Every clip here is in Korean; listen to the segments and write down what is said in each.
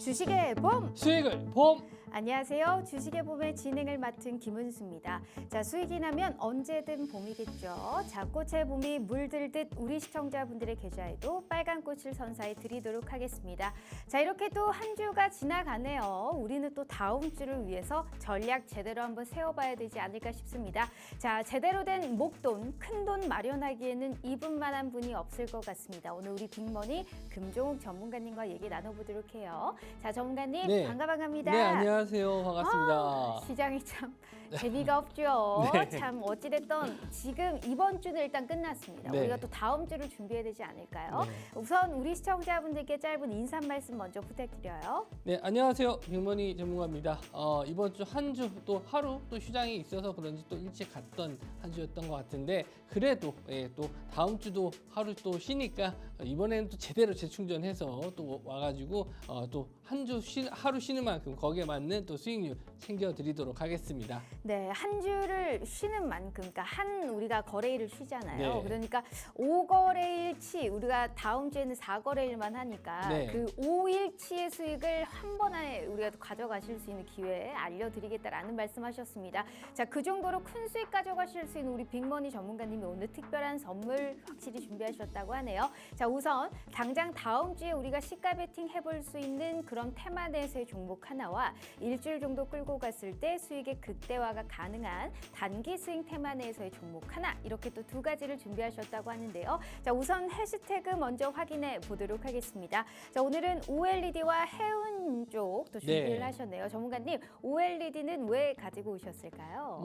주식의 봄! 수익을 봄! 안녕하세요. 주식의 봄의 진행을 맡은 김은수입니다. 자, 수익이 나면 언제든 봄이겠죠. 자, 꽃의 봄이 물들듯 우리 시청자분들의 계좌에도 빨간 꽃을 선사해 드리도록 하겠습니다. 자, 이렇게 또 한 주가 지나가네요. 우리는 또 다음 주를 위해서 전략 제대로 한번 세워봐야 되지 않을까 싶습니다. 자, 제대로 된 목돈, 큰돈 마련하기에는 이분만한 분이 없을 것 같습니다. 오늘 우리 빅머니 금종욱 전문가님과 얘기 나눠보도록 해요. 자, 전문가님 네. 반갑습니다. 네, 안녕하세요. 반갑습니다. 시장이 참 재미가 없죠. 네. 참 어찌됐든 지금 이번 주는 일단 끝났습니다. 네. 우리가 또 다음 주를 준비해야 되지 않을까요? 네. 우선 우리 시청자분들께 짧은 인사 말씀 먼저 부탁드려요. 네, 안녕하세요. 빅머니 전문가입니다. 이번 주 한 주 또 하루 또 휴장이 있어서 그런지 또 일찍 갔던 한 주였던 것 같은데 그래도 또 다음 주도 하루 또 쉬니까 이번에는 또 제대로 재충전해서 또 와가지고 또 한 주 하루 쉬는 만큼 거기에 맞는 또 수익률 챙겨드리도록 하겠습니다. 네, 한 주를 쉬는 만큼, 그러니까 우리가 거래일을 쉬잖아요. 네. 그러니까 5거래일치, 우리가 다음 주에는 4거래일만 하니까 네. 그 5일치의 수익을 한 번에 우리가 또 가져가실 수 있는 기회 알려드리겠다라는 말씀하셨습니다. 자, 그 정도로 큰 수익 가져가실 수 있는 우리 빅머니 전문가님이 오늘 특별한 선물 확실히 준비하셨다고 하네요. 자, 우선 당장 다음 주에 우리가 시가 베팅 해볼 수 있는 그런 테마 내에서의 종목 하나와 일주일 정도 끌고 갔을 때 수익의 극대화가 가능한 단기 스윙 테마 내에서의 종목 하나, 이렇게 또 두 가지를 준비하셨다고 하는데요. 자, 우선 해시태그 먼저 확인해 보도록 하겠습니다. 자, 오늘은 OLED와 해운 쪽 또 준비를 네. 하셨네요. 전문가님, OLED는 왜 가지고 오셨을까요?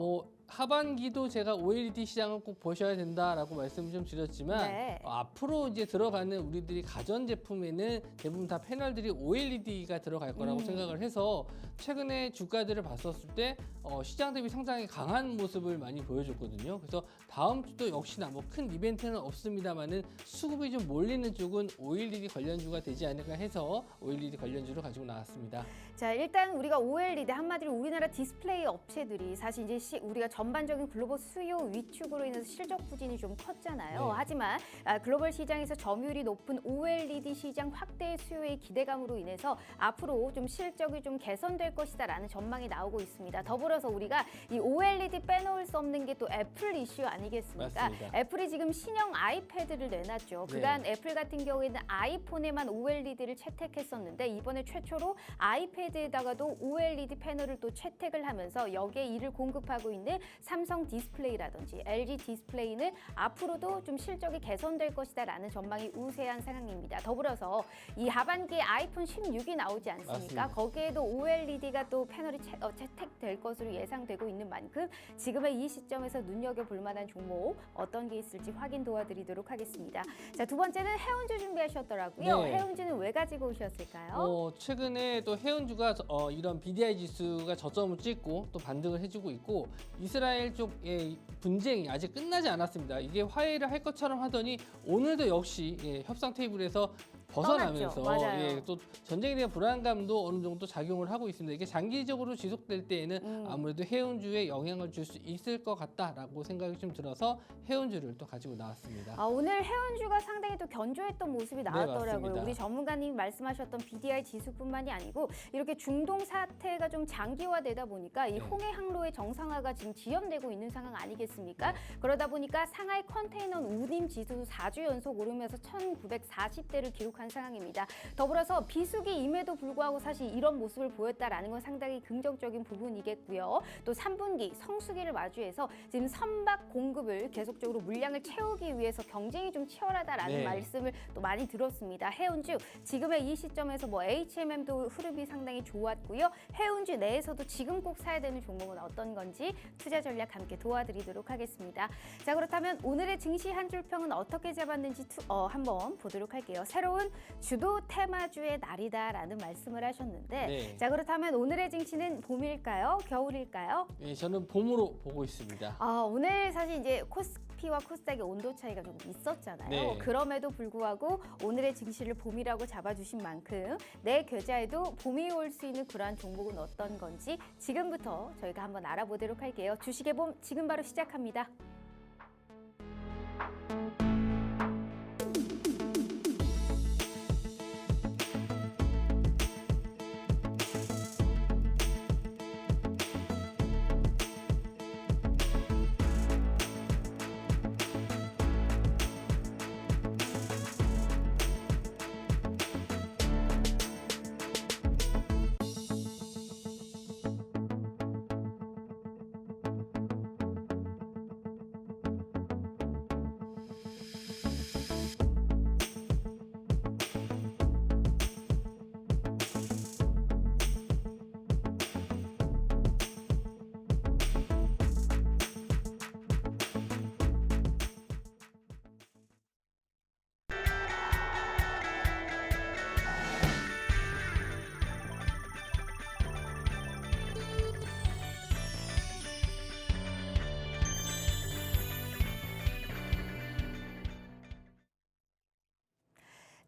하반기도 제가 OLED 시장을 꼭 보셔야 된다라고 말씀을 좀 드렸지만 네. 앞으로 이제 들어가는 우리들이 가전 제품에는 대부분 다 패널들이 OLED가 들어갈 거라고 생각을 해서 최근에 주가들을 봤었을 때 시장 대비 상당히 강한 모습을 많이 보여줬거든요. 그래서 다음 주도 역시나 뭐 큰 이벤트는 없습니다만은 수급이 좀 몰리는 쪽은 OLED 관련주가 되지 않을까 해서 OLED 관련주를 가지고 나왔습니다. 자, 일단 우리가 OLED, 한마디로 우리나라 디스플레이 업체들이 사실 이제 우리가 전반적인 글로벌 수요 위축으로 인해서 실적 부진이 좀 컸잖아요. 네. 하지만 글로벌 시장에서 점유율이 높은 OLED 시장 확대 수요의 기대감으로 인해서 앞으로 좀 실적이 좀 개선될 것이다라는 전망이 나오고 있습니다. 더불어서 우리가 이 OLED 빼놓을 수 없는 게 또 애플 이슈 아니겠습니까? 맞습니다. 애플이 지금 신형 아이패드를 내놨죠. 네. 그간 애플 같은 경우에는 아이폰에만 OLED를 채택했었는데 이번에 최초로 아이패드에다가도 OLED 패널을 또 채택을 하면서 여기에 이를 공급하고 있는 삼성 디스플레이라든지 LG 디스플레이는 앞으로도 좀 실적이 개선될 것이다라는 전망이 우세한 상황입니다. 더불어서 이 하반기에 아이폰 16이 나오지 않습니까? 맞습니다. 거기에도 OLED가 또 패널이 채택될 것으로 예상되고 있는 만큼 지금의 이 시점에서 눈여겨볼 만한 종목 어떤 게 있을지 확인 도와드리도록 하겠습니다. 자, 두 번째는 해운주 준비하셨더라고요. 네. 해운주는 왜 가지고 오셨을까요? 최근에 또 해운주가 이런 BDI 지수가 저점을 찍고 또 반등을 해주고 있고 이스라엘 쪽의 분쟁이 아직 끝나지 않았습니다. 이게 화해를 할 것처럼 하더니 오늘도 역시 협상 테이블에서 벗어나면서 맞아요. 또 전쟁에 대한 불안감도 어느 정도 작용을 하고 있습니다. 이게 장기적으로 지속될 때에는 아무래도 해운주에 영향을 줄 수 있을 것 같다라고 생각이 좀 들어서 해운주를 또 가지고 나왔습니다. 오늘 해운주가 상당히 또 견조했던 모습이 나왔더라고요. 맞습니다. 우리 전문가님이 말씀하셨던 BDI 지수뿐만이 아니고 이렇게 중동 사태가 좀 장기화되다 보니까 이 홍해 항로의 정상화가 지금 지연되고 있는 상황 아니겠습니까? 그러다 보니까 상하이 컨테이너 운임 지수도 4주 연속 오르면서 1940대를 기록한 상황입니다. 더불어서 비수기임에도 불구하고 사실 이런 모습을 보였다라는 건 상당히 긍정적인 부분이겠고요. 또 3분기 성수기를 마주해서 지금 선박 공급을 계속적으로 물량을 채우기 위해서 경쟁이 좀 치열하다라는 네. 말씀을 또 많이 들었습니다. 해운주 지금의 이 시점에서 HMM도 흐름이 상당히 좋았고요. 해운주 내에서도 지금 꼭 사야 되는 종목은 어떤 건지 투자 전략 함께 도와드리도록 하겠습니다. 자, 그렇다면 오늘의 증시 한 줄평은 어떻게 잡았는지 한번 보도록 할게요. 새로운 주도 테마주의 날이다라는 말씀을 하셨는데 네. 자, 그렇다면 오늘의 증시는 봄일까요? 겨울일까요? 저는 봄으로 보고 있습니다. 오늘 사실 이제 코스피와 코스닥의 온도 차이가 좀 있었잖아요. 네. 그럼에도 불구하고 오늘의 증시를 봄이라고 잡아주신 만큼 내 계좌에도 봄이 올 수 있는 그러한 종목은 어떤 건지 지금부터 저희가 한번 알아보도록 할게요. 주식의 봄 지금 바로 시작합니다.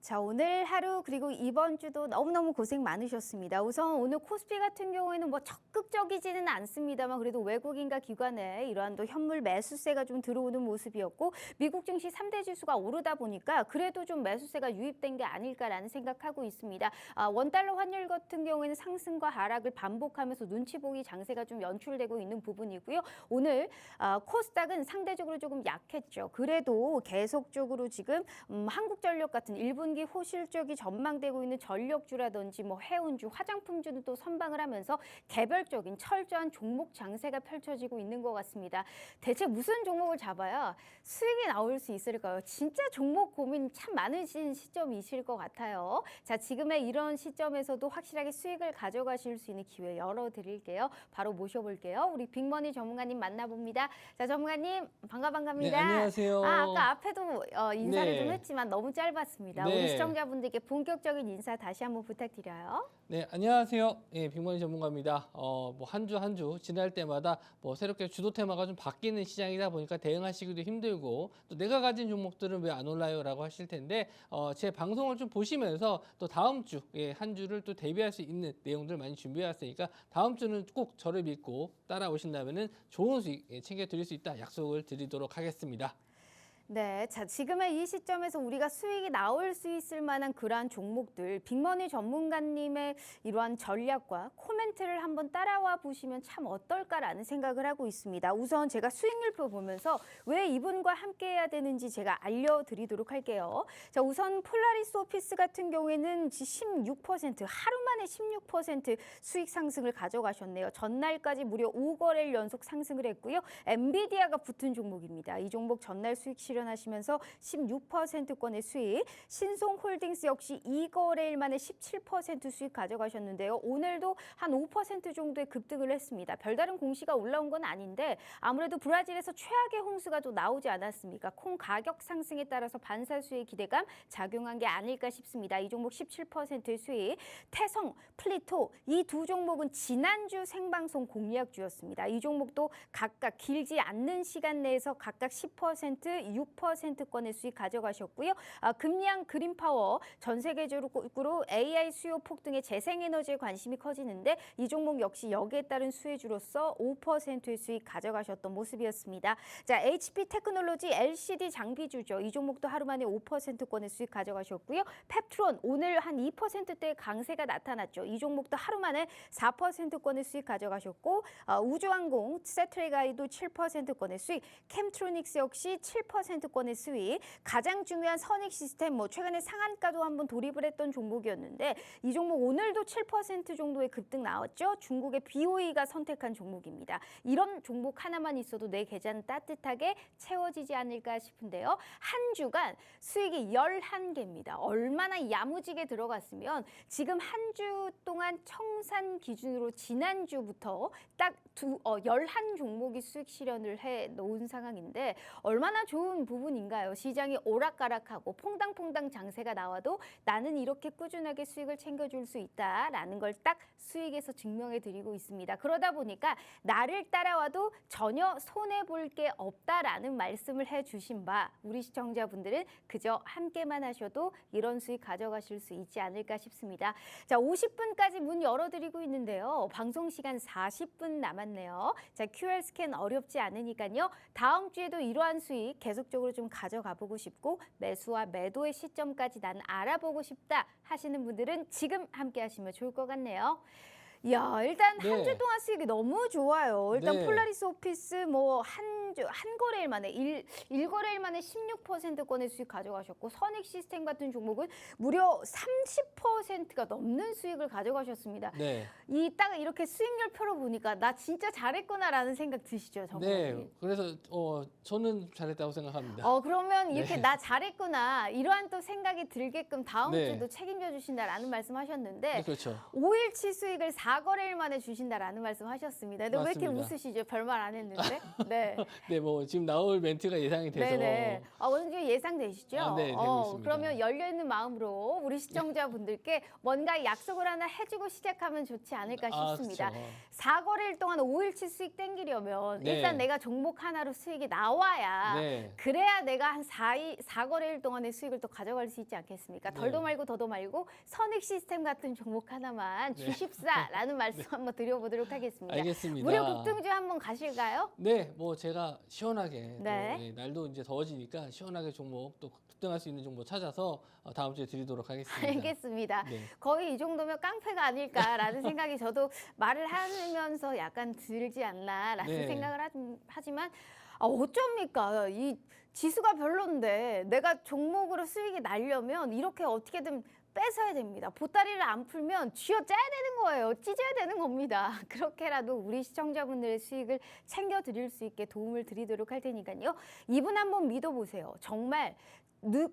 자, 오늘 하루 그리고 이번 주도 너무너무 고생 많으셨습니다. 우선 오늘 코스피 같은 경우에는 뭐 적극적이지는 않습니다만 그래도 외국인과 기관의 이러한 또 현물 매수세가 좀 들어오는 모습이었고 미국 증시 3대 지수가 오르다 보니까 그래도 좀 매수세가 유입된 게 아닐까라는 생각하고 있습니다. 원달러 환율 같은 경우에는 상승과 하락을 반복하면서 눈치 보기 장세가 좀 연출되고 있는 부분이고요. 오늘 코스닥은 상대적으로 조금 약했죠. 그래도 계속적으로 지금 한국전력 같은 1분기 호실적이 전망되고 있는 전력주라든지 뭐 해운주, 화장품주는 또 선방을 하면서 개별적인 철저한 종목 장세가 펼쳐지고 있는 것 같습니다. 대체 무슨 종목을 잡아야 수익이 나올 수 있을까요? 진짜 종목 고민 참 많으신 시점이실 것 같아요. 자, 지금의 이런 시점에서도 확실하게 수익을 가져가실 수 있는 기회 열어드릴게요. 바로 모셔볼게요. 우리 빅머니 전문가님 만나봅니다. 자, 전문가님 반갑습니다. 네, 안녕하세요. 아까 앞에도 인사를 네. 좀 했지만 너무 짧았습니다. 네. 우리 시청자분들께 본격적인 인사 다시 한번 부탁드려요. 네, 안녕하세요. 예, 빅머니 전문가입니다. 뭐 한 주 한 주 지날 때마다 뭐 새롭게 주도 테마가 좀 바뀌는 시장이다 보니까 대응하시기도 힘들고 또 내가 가진 종목들은 왜 안 올라요라고 하실 텐데 제 방송을 좀 보시면서 또 다음 주 한 주를 또 대비할 수 있는 내용들 많이 준비해 왔으니까 다음 주는 꼭 저를 믿고 따라오신다면은 좋은 수익 챙겨 드릴 수 있다 약속을 드리도록 하겠습니다. 네, 자, 지금의 이 시점에서 우리가 수익이 나올 수 있을 만한 그러한 종목들, 빅머니 전문가님의 이러한 전략과 코멘트를 한번 따라와 보시면 참 어떨까라는 생각을 하고 있습니다. 우선 제가 수익률표 보면서 왜 이분과 함께 해야 되는지 제가 알려드리도록 할게요. 자, 우선 폴라리스 오피스 같은 경우에는 16%, 하루 만에 16% 수익 상승을 가져가셨네요. 전날까지 무려 5거래일 연속 상승을 했고요. 엔비디아가 붙은 종목입니다. 이 종목 전날 수익 실현하시면서 16%권의 수익, 신송홀딩스 역시 2거래일 만에 17% 수익 가져가셨는데요. 오늘도 한 5% 정도의 급등을 했습니다. 별다른 공시가 올라온 건 아닌데 아무래도 브라질에서 최악의 홍수가 또 나오지 않았습니까? 콩 가격 상승에 따라서 반사수의 기대감 작용한 게 아닐까 싶습니다. 이 종목 17%의 수익, 태성, 플리토 이 두 종목은 지난주 생방송 공략주였습니다. 이 종목도 각각 길지 않는 시간 내에서 각각 10%, 6%권의 수익 가져가셨고요. 금양 그린파워 전 세계적으로 AI 수요 폭등의 재생에너지에 관심이 커지는데 이 종목 역시 여기에 따른 수혜주로서 5%의 수익 가져가셨던 모습이었습니다. 자, HP 테크놀로지 LCD 장비주죠. 이 종목도 하루 만에 5%권의 수익 가져가셨고요. 펩트론 오늘 한 2%대의 강세가 나타났죠. 이 종목도 하루 만에 4%권의 수익 가져가셨고 우주항공 세트레가이도 7%권의 수익, 캠트로닉스 역시 7%권의 수익, 가장 중요한 선익 시스템 최근에 상한가도 한번 돌입을 했던 종목이었는데 이 종목 오늘도 7% 정도의 급등 나왔죠. 중국의 BOE가 선택한 종목입니다. 이런 종목 하나만 있어도 내 계좌는 따뜻하게 채워지지 않을까 싶은데요. 한 주간 수익이 11개입니다. 얼마나 야무지게 들어갔으면 지금 한 주 동안 청산 기준으로 지난주부터 딱 11종목이 수익 실현을 해 놓은 상황인데 얼마나 좋은 부분인가요? 시장이 오락가락하고 퐁당퐁당 장세가 나와도 나는 이렇게 꾸준하게 수익을 챙겨줄 수 있다라는 걸 딱 수익에서 증명해 드리고 있습니다. 그러다 보니까 나를 따라와도 전혀 손해볼 게 없다라는 말씀을 해주신 바 우리 시청자분들은 그저 함께만 하셔도 이런 수익 가져가실 수 있지 않을까 싶습니다. 자, 50분까지 문 열어드리고 있는데요. 방송 시간 40분 남았네요. 자, QR 스캔 어렵지 않으니까요. 다음 주에도 이러한 수익 계속적으로 좀 가져가 보고 싶고 매수와 매도의 시점까지 난 알아보고 싶다 하시는 분들은 지금 함께 하시면 좋을 것 같네요. 이야, 일단 한 주 동안 수익이 너무 좋아요. 일단 네. 폴라리스 오피스 한 거래일 만에 1거래일 만에 16%권의 수익 가져가셨고 선익 시스템 같은 종목은 무려 30%가 넘는 수익을 가져가셨습니다. 네. 딱 이렇게 수익률표로 보니까 나 진짜 잘했구나라는 생각 드시죠, 정말. 네. 그래서 저는 잘했다고 생각합니다. 그러면 이렇게 네. 나 잘했구나 이러한 또 생각이 들게끔 다음 네. 주도 책임져 주신다라는 말씀하셨는데 네, 그렇죠. 5일치 수익을 4거래일 만에 주신다라는 말씀하셨습니다. 근데 왜 이렇게 맞습니다. 웃으시죠? 별말 안 했는데. 네. 네, 뭐 지금 나올 멘트가 예상이 돼서 네네. 어느 예상되시죠? 아, 네, 되고 있습니다. 그러면 열려있는 마음으로 우리 시청자분들께 뭔가 약속을 하나 해주고 시작하면 좋지 않을까 싶습니다. 그렇죠. 4거래일 동안 5일치 수익 땡기려면 네. 일단 내가 종목 하나로 수익이 나와야 네. 그래야 내가 한 4거래일 동안의 수익을 또 가져갈 수 있지 않겠습니까? 네. 덜도 말고 더도 말고 선익 시스템 같은 종목 하나만 네. 주십사라는 말씀 한번 드려보도록 하겠습니다. 알겠습니다. 무료 급등주 한번 가실까요? 네, 뭐 제가 시원하게 네. 또, 날도 이제 더워지니까 시원하게 종목 또 급등할 수 있는 종목 찾아서 다음 주에 드리도록 하겠습니다. 알겠습니다. 네. 거의 이 정도면 깡패가 아닐까라는 생각이 저도 말을 하면서 약간 들지 않나라는 네. 생각을 하지만 어쩝니까? 이 지수가 별론데 내가 종목으로 수익이 나려면 이렇게 어떻게든 뺏어야 됩니다. 보따리를 안 풀면 쥐어짜야 되는 거예요. 찢어야 되는 겁니다. 그렇게라도 우리 시청자분들의 수익을 챙겨드릴 수 있게 도움을 드리도록 할 테니까요. 이분 한번 믿어보세요. 정말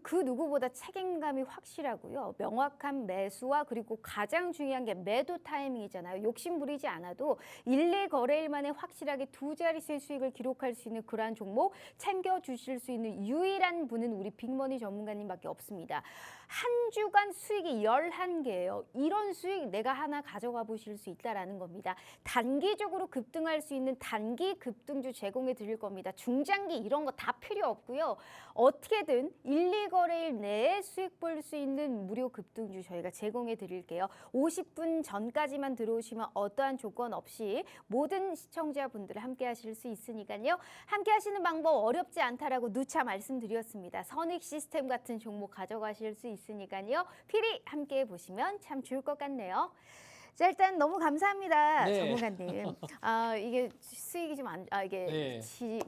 그 누구보다 책임감이 확실하고요. 명확한 매수와 그리고 가장 중요한 게 매도 타이밍이잖아요. 욕심 부리지 않아도 1, 2거래일 만에 확실하게 두 자릿수의 수익을 기록할 수 있는 그러한 종목 챙겨주실 수 있는 유일한 분은 우리 빅머니 전문가님밖에 없습니다. 한 주간 수익이 11개예요. 이런 수익 내가 하나 가져가 보실 수 있다는 겁니다. 단기적으로 급등할 수 있는 단기 급등주 제공해 드릴 겁니다. 중장기 이런 거 다 필요 없고요. 어떻게든 1, 2거래일 내에 수익 볼 수 있는 무료 급등주 저희가 제공해 드릴게요. 50분 전까지만 들어오시면 어떠한 조건 없이 모든 시청자분들 함께 하실 수 있으니까요. 함께 하시는 방법 어렵지 않다라고 누차 말씀드렸습니다. 선익 시스템 같은 종목 가져가실 수 있으니까요. 필히 함께 보시면 참 좋을 것 같네요. 자, 일단 너무 감사합니다, 네. 전문가님. 이게 수익이 좀 이게 네.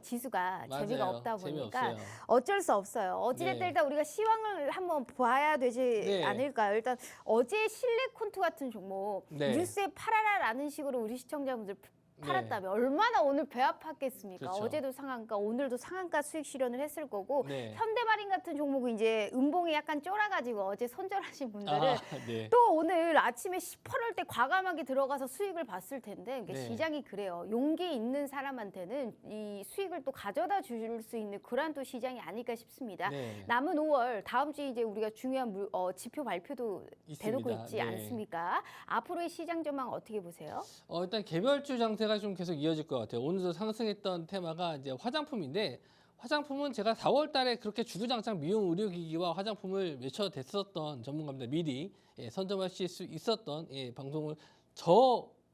지수가 맞아요. 재미가 없다 보니까 재미없어요. 어쩔 수 없어요. 어찌됐든 네. 일단 우리가 시황을 한번 봐야 되지 네. 않을까요? 일단 어제 실내콘트 같은 종목 네. 뉴스에 팔아라라는 식으로 우리 시청자분들 팔았다면 얼마나 오늘 배 아팠겠습니까? 그렇죠. 어제도 상한가, 오늘도 상한가 수익 실현을 했을 거고 네. 현대마린 같은 종목은 이제 음봉이 약간 쫄아가지고 어제 손절하신 분들은 네. 또 오늘 아침에 18월 때 과감하게 들어가서 수익을 봤을 텐데 그러니까 네. 시장이 그래요. 용기 있는 사람한테는 이 수익을 또 가져다 줄 수 있는 그런 또 시장이 아닐까 싶습니다. 네. 남은 5월 다음 주에 이제 우리가 중요한 지표 발표도 대놓고 있습니다. 있지 네. 않습니까? 앞으로의 시장 전망 어떻게 보세요? 일단 개별주 장세가 좀 계속 이어질 것 같아요. 오늘도 상승했던 테마가 이제 화장품인데 화장품은 제가 4월 달에 그렇게 주구장창 미용 의료기기와 화장품을 외쳐댔었던 전문가입니다. 미리 선점하실 수 있었던 방송을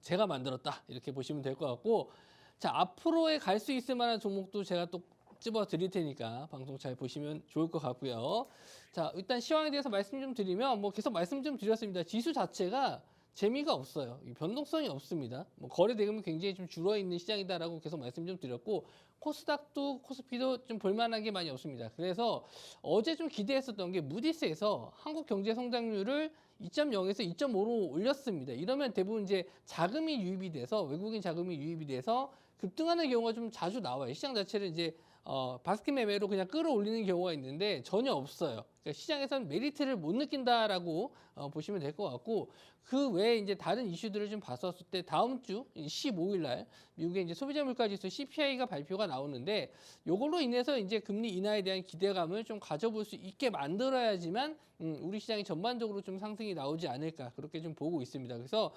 제가 만들었다 이렇게 보시면 될 것 같고 자 앞으로에 갈 수 있을 만한 종목도 제가 또 집어 드릴 테니까 방송 잘 보시면 좋을 것 같고요. 자 일단 시황에 대해서 말씀 좀 드리면 뭐 계속 말씀 좀 드렸습니다. 지수 자체가 재미가 없어요. 변동성이 없습니다. 뭐 거래 대금이 굉장히 좀 줄어 있는 시장이다라고 계속 말씀 좀 드렸고 코스닥도 코스피도 좀 볼만한 게 많이 없습니다. 그래서 어제 좀 기대했었던 게 무디스에서 한국 경제 성장률을 2.0에서 2.5로 올렸습니다. 이러면 대부분 이제 자금이 유입이 돼서 외국인 자금이 유입이 돼서 급등하는 경우가 좀 자주 나와요. 시장 자체를 이제 바스켓 매매로 그냥 끌어올리는 경우가 있는데 전혀 없어요. 그러니까 시장에서는 메리트를 못 느낀다라고 보시면 될 것 같고 그 외에 이제 다른 이슈들을 좀 봤었을 때 다음 주 15일 날 미국의 이제 소비자 물가 지수 CPI가 발표가 나오는데 요걸로 인해서 이제 금리 인하에 대한 기대감을 좀 가져볼 수 있게 만들어야지만 우리 시장이 전반적으로 좀 상승이 나오지 않을까 그렇게 좀 보고 있습니다. 그래서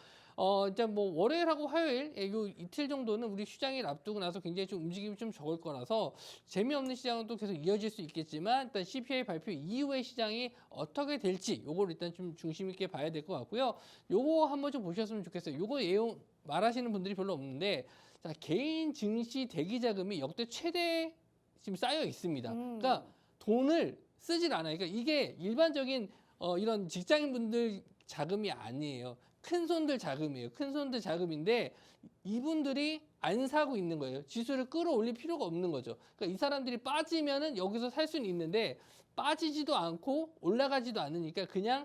일단 뭐 월요일하고 화요일 요 이틀 정도는 우리 시장을 앞두고 나서 굉장히 좀 움직임이 좀 적을 거라서 재미없는 시장은 또 계속 이어질 수 있겠지만 일단 CPI 발표 이후의 시장이 어떻게 될지 요걸 일단 좀 중심 있게 봐야 될 것 같고요. 요거 한번 좀 보셨으면 좋겠어요. 요거 내용 말하시는 분들이 별로 없는데 자, 개인 증시 대기 자금이 역대 최대 지금 쌓여 있습니다. 그러니까 돈을 쓰질 않아요. 그러니까 이게 일반적인 이런 직장인분들 자금이 아니에요. 큰 손들 자금이에요. 큰 손들 자금인데 이분들이 안 사고 있는 거예요. 지수를 끌어올릴 필요가 없는 거죠. 그러니까 이 사람들이 빠지면은 여기서 살 수는 있는데 빠지지도 않고 올라가지도 않으니까 그냥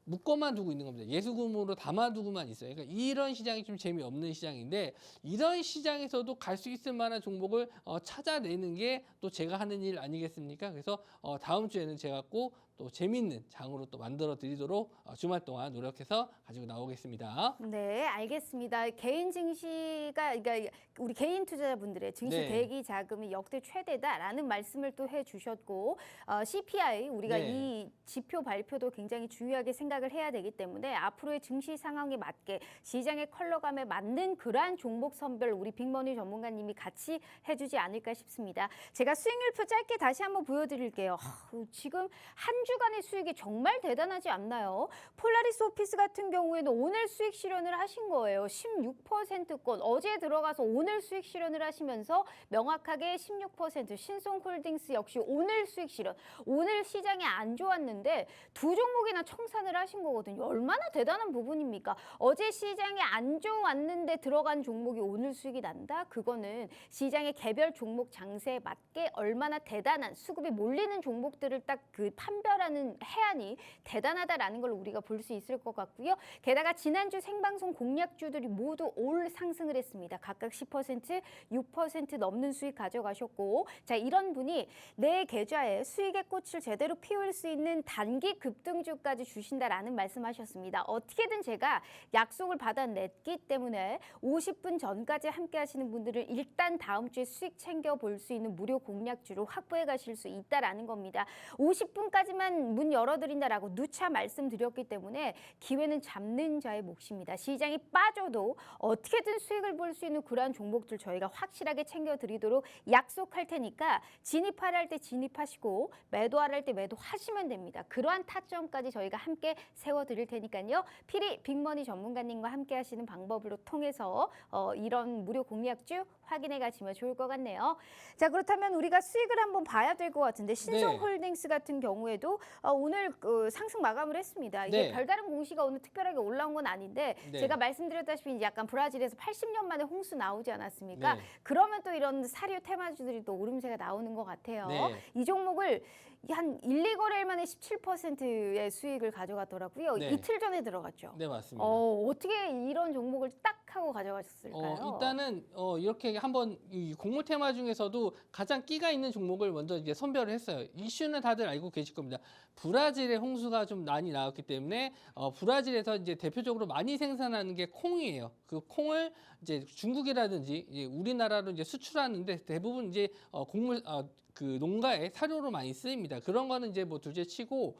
묶어만 두고 있는 겁니다. 예수금으로 담아두고만 있어요. 그러니까 이런 시장이 좀 재미없는 시장인데 이런 시장에서도 갈 수 있을 만한 종목을 찾아내는 게 또 제가 하는 일 아니겠습니까? 그래서 다음 주에는 제가 꼭 또 재미있는 장으로 또 만들어 드리도록 주말 동안 노력해서 가지고 나오겠습니다. 네, 알겠습니다. 개인 증시가 그러니까 우리 개인 투자자분들의 증시 네. 대기 자금이 역대 최대다라는 말씀을 또 해주셨고 CPI 우리가 네. 이 지표 발표도 굉장히 중요하게 생각을 해야 되기 때문에 앞으로의 증시 상황에 맞게 시장의 컬러감에 맞는 그러한 종목 선별 우리 빅머니 전문가님이 같이 해주지 않을까 싶습니다. 제가 수익률표 짧게 다시 한번 보여드릴게요. 지금 한 주간의 수익이 정말 대단하지 않나요? 폴라리스 오피스 같은 경우에는 오늘 수익 실현을 하신 거예요. 16%권 어제 들어가서 오늘 수익 실현을 하시면서 명확하게 16% 신송홀딩스 역시 오늘 수익 실현. 오늘 시장이 안 좋았는데 두 종목이나 청산을 하신 거거든요. 얼마나 대단한 부분입니까? 어제 시장이 안 좋았는데 들어간 종목이 오늘 수익이 난다? 그거는 시장의 개별 종목 장세에 맞게 얼마나 대단한 수급이 몰리는 종목들을 딱 그 판별하는 해안이 대단하다라는 걸 우리가 볼 수 있을 것 같고요. 게다가 지난주 생방송 공략주들이 모두 올 상승을 했습니다. 각각 10%, 6% 넘는 수익 가져가셨고 자 이런 분이 내 계좌에 수익의 꽃을 제대로 피울 수 있는 단기 급등주까지 주신다라는 말씀하셨습니다. 어떻게든 제가 약속을 받아냈기 때문에 50분 전까지 함께 하시는 분들은 일단 다음 주에 수익 챙겨볼 수 있는 무료 공략주로 확보해 가실 수 있다라는 겁니다. 50분까지만 문 열어드린다라고 누차 말씀드렸기 때문에 기회는 잡는 자의 몫입니다. 시장이 빠져도 어떻게든 수익을 볼 수 있는 그러한 종목들 저희가 확실하게 챙겨드리도록 약속할 테니까 진입하라 할 때 진입하시고 매도하라 할 때 매도하시면 됩니다. 그러한 타점까지 저희가 함께 세워드릴 테니까요. 필히 빅머니 전문가님과 함께 하시는 방법으로 통해서 이런 무료 공략주 확인해 가시면 좋을 것 같네요. 자 그렇다면 우리가 수익을 한번 봐야 될 것 같은데 신성홀딩스 같은 경우에도 오늘 상승 마감을 했습니다. 이게 네. 별다른 공시가 오늘 특별하게 올라온 건 아닌데 네. 제가 말씀드렸다시피 약간 브라질에서 80년 만에 홍수 나오지 않았습니까? 네. 그러면 또 이런 사료 테마주들이 또 오름세가 나오는 것 같아요. 네. 이 종목을 한 1, 2거래일 만에 17%의 수익을 가져갔더라고요. 네. 이틀 전에 들어갔죠. 네, 맞습니다. 어떻게 이런 종목을 딱 하고 가져가셨을까요? 일단은 이렇게 한번 이 곡물 테마 중에서도 가장 끼가 있는 종목을 먼저 이제 선별을 했어요. 이슈는 다들 알고 계실 겁니다. 브라질의 홍수가 좀 많이 나왔기 때문에 브라질에서 이제 대표적으로 많이 생산하는 게 콩이에요. 그 콩을 이제 중국이라든지 이제 우리나라로 이제 수출하는데 대부분 이제 곡물 그 농가에 사료로 많이 쓰입니다. 그런 거는 이제 뭐 둘째치고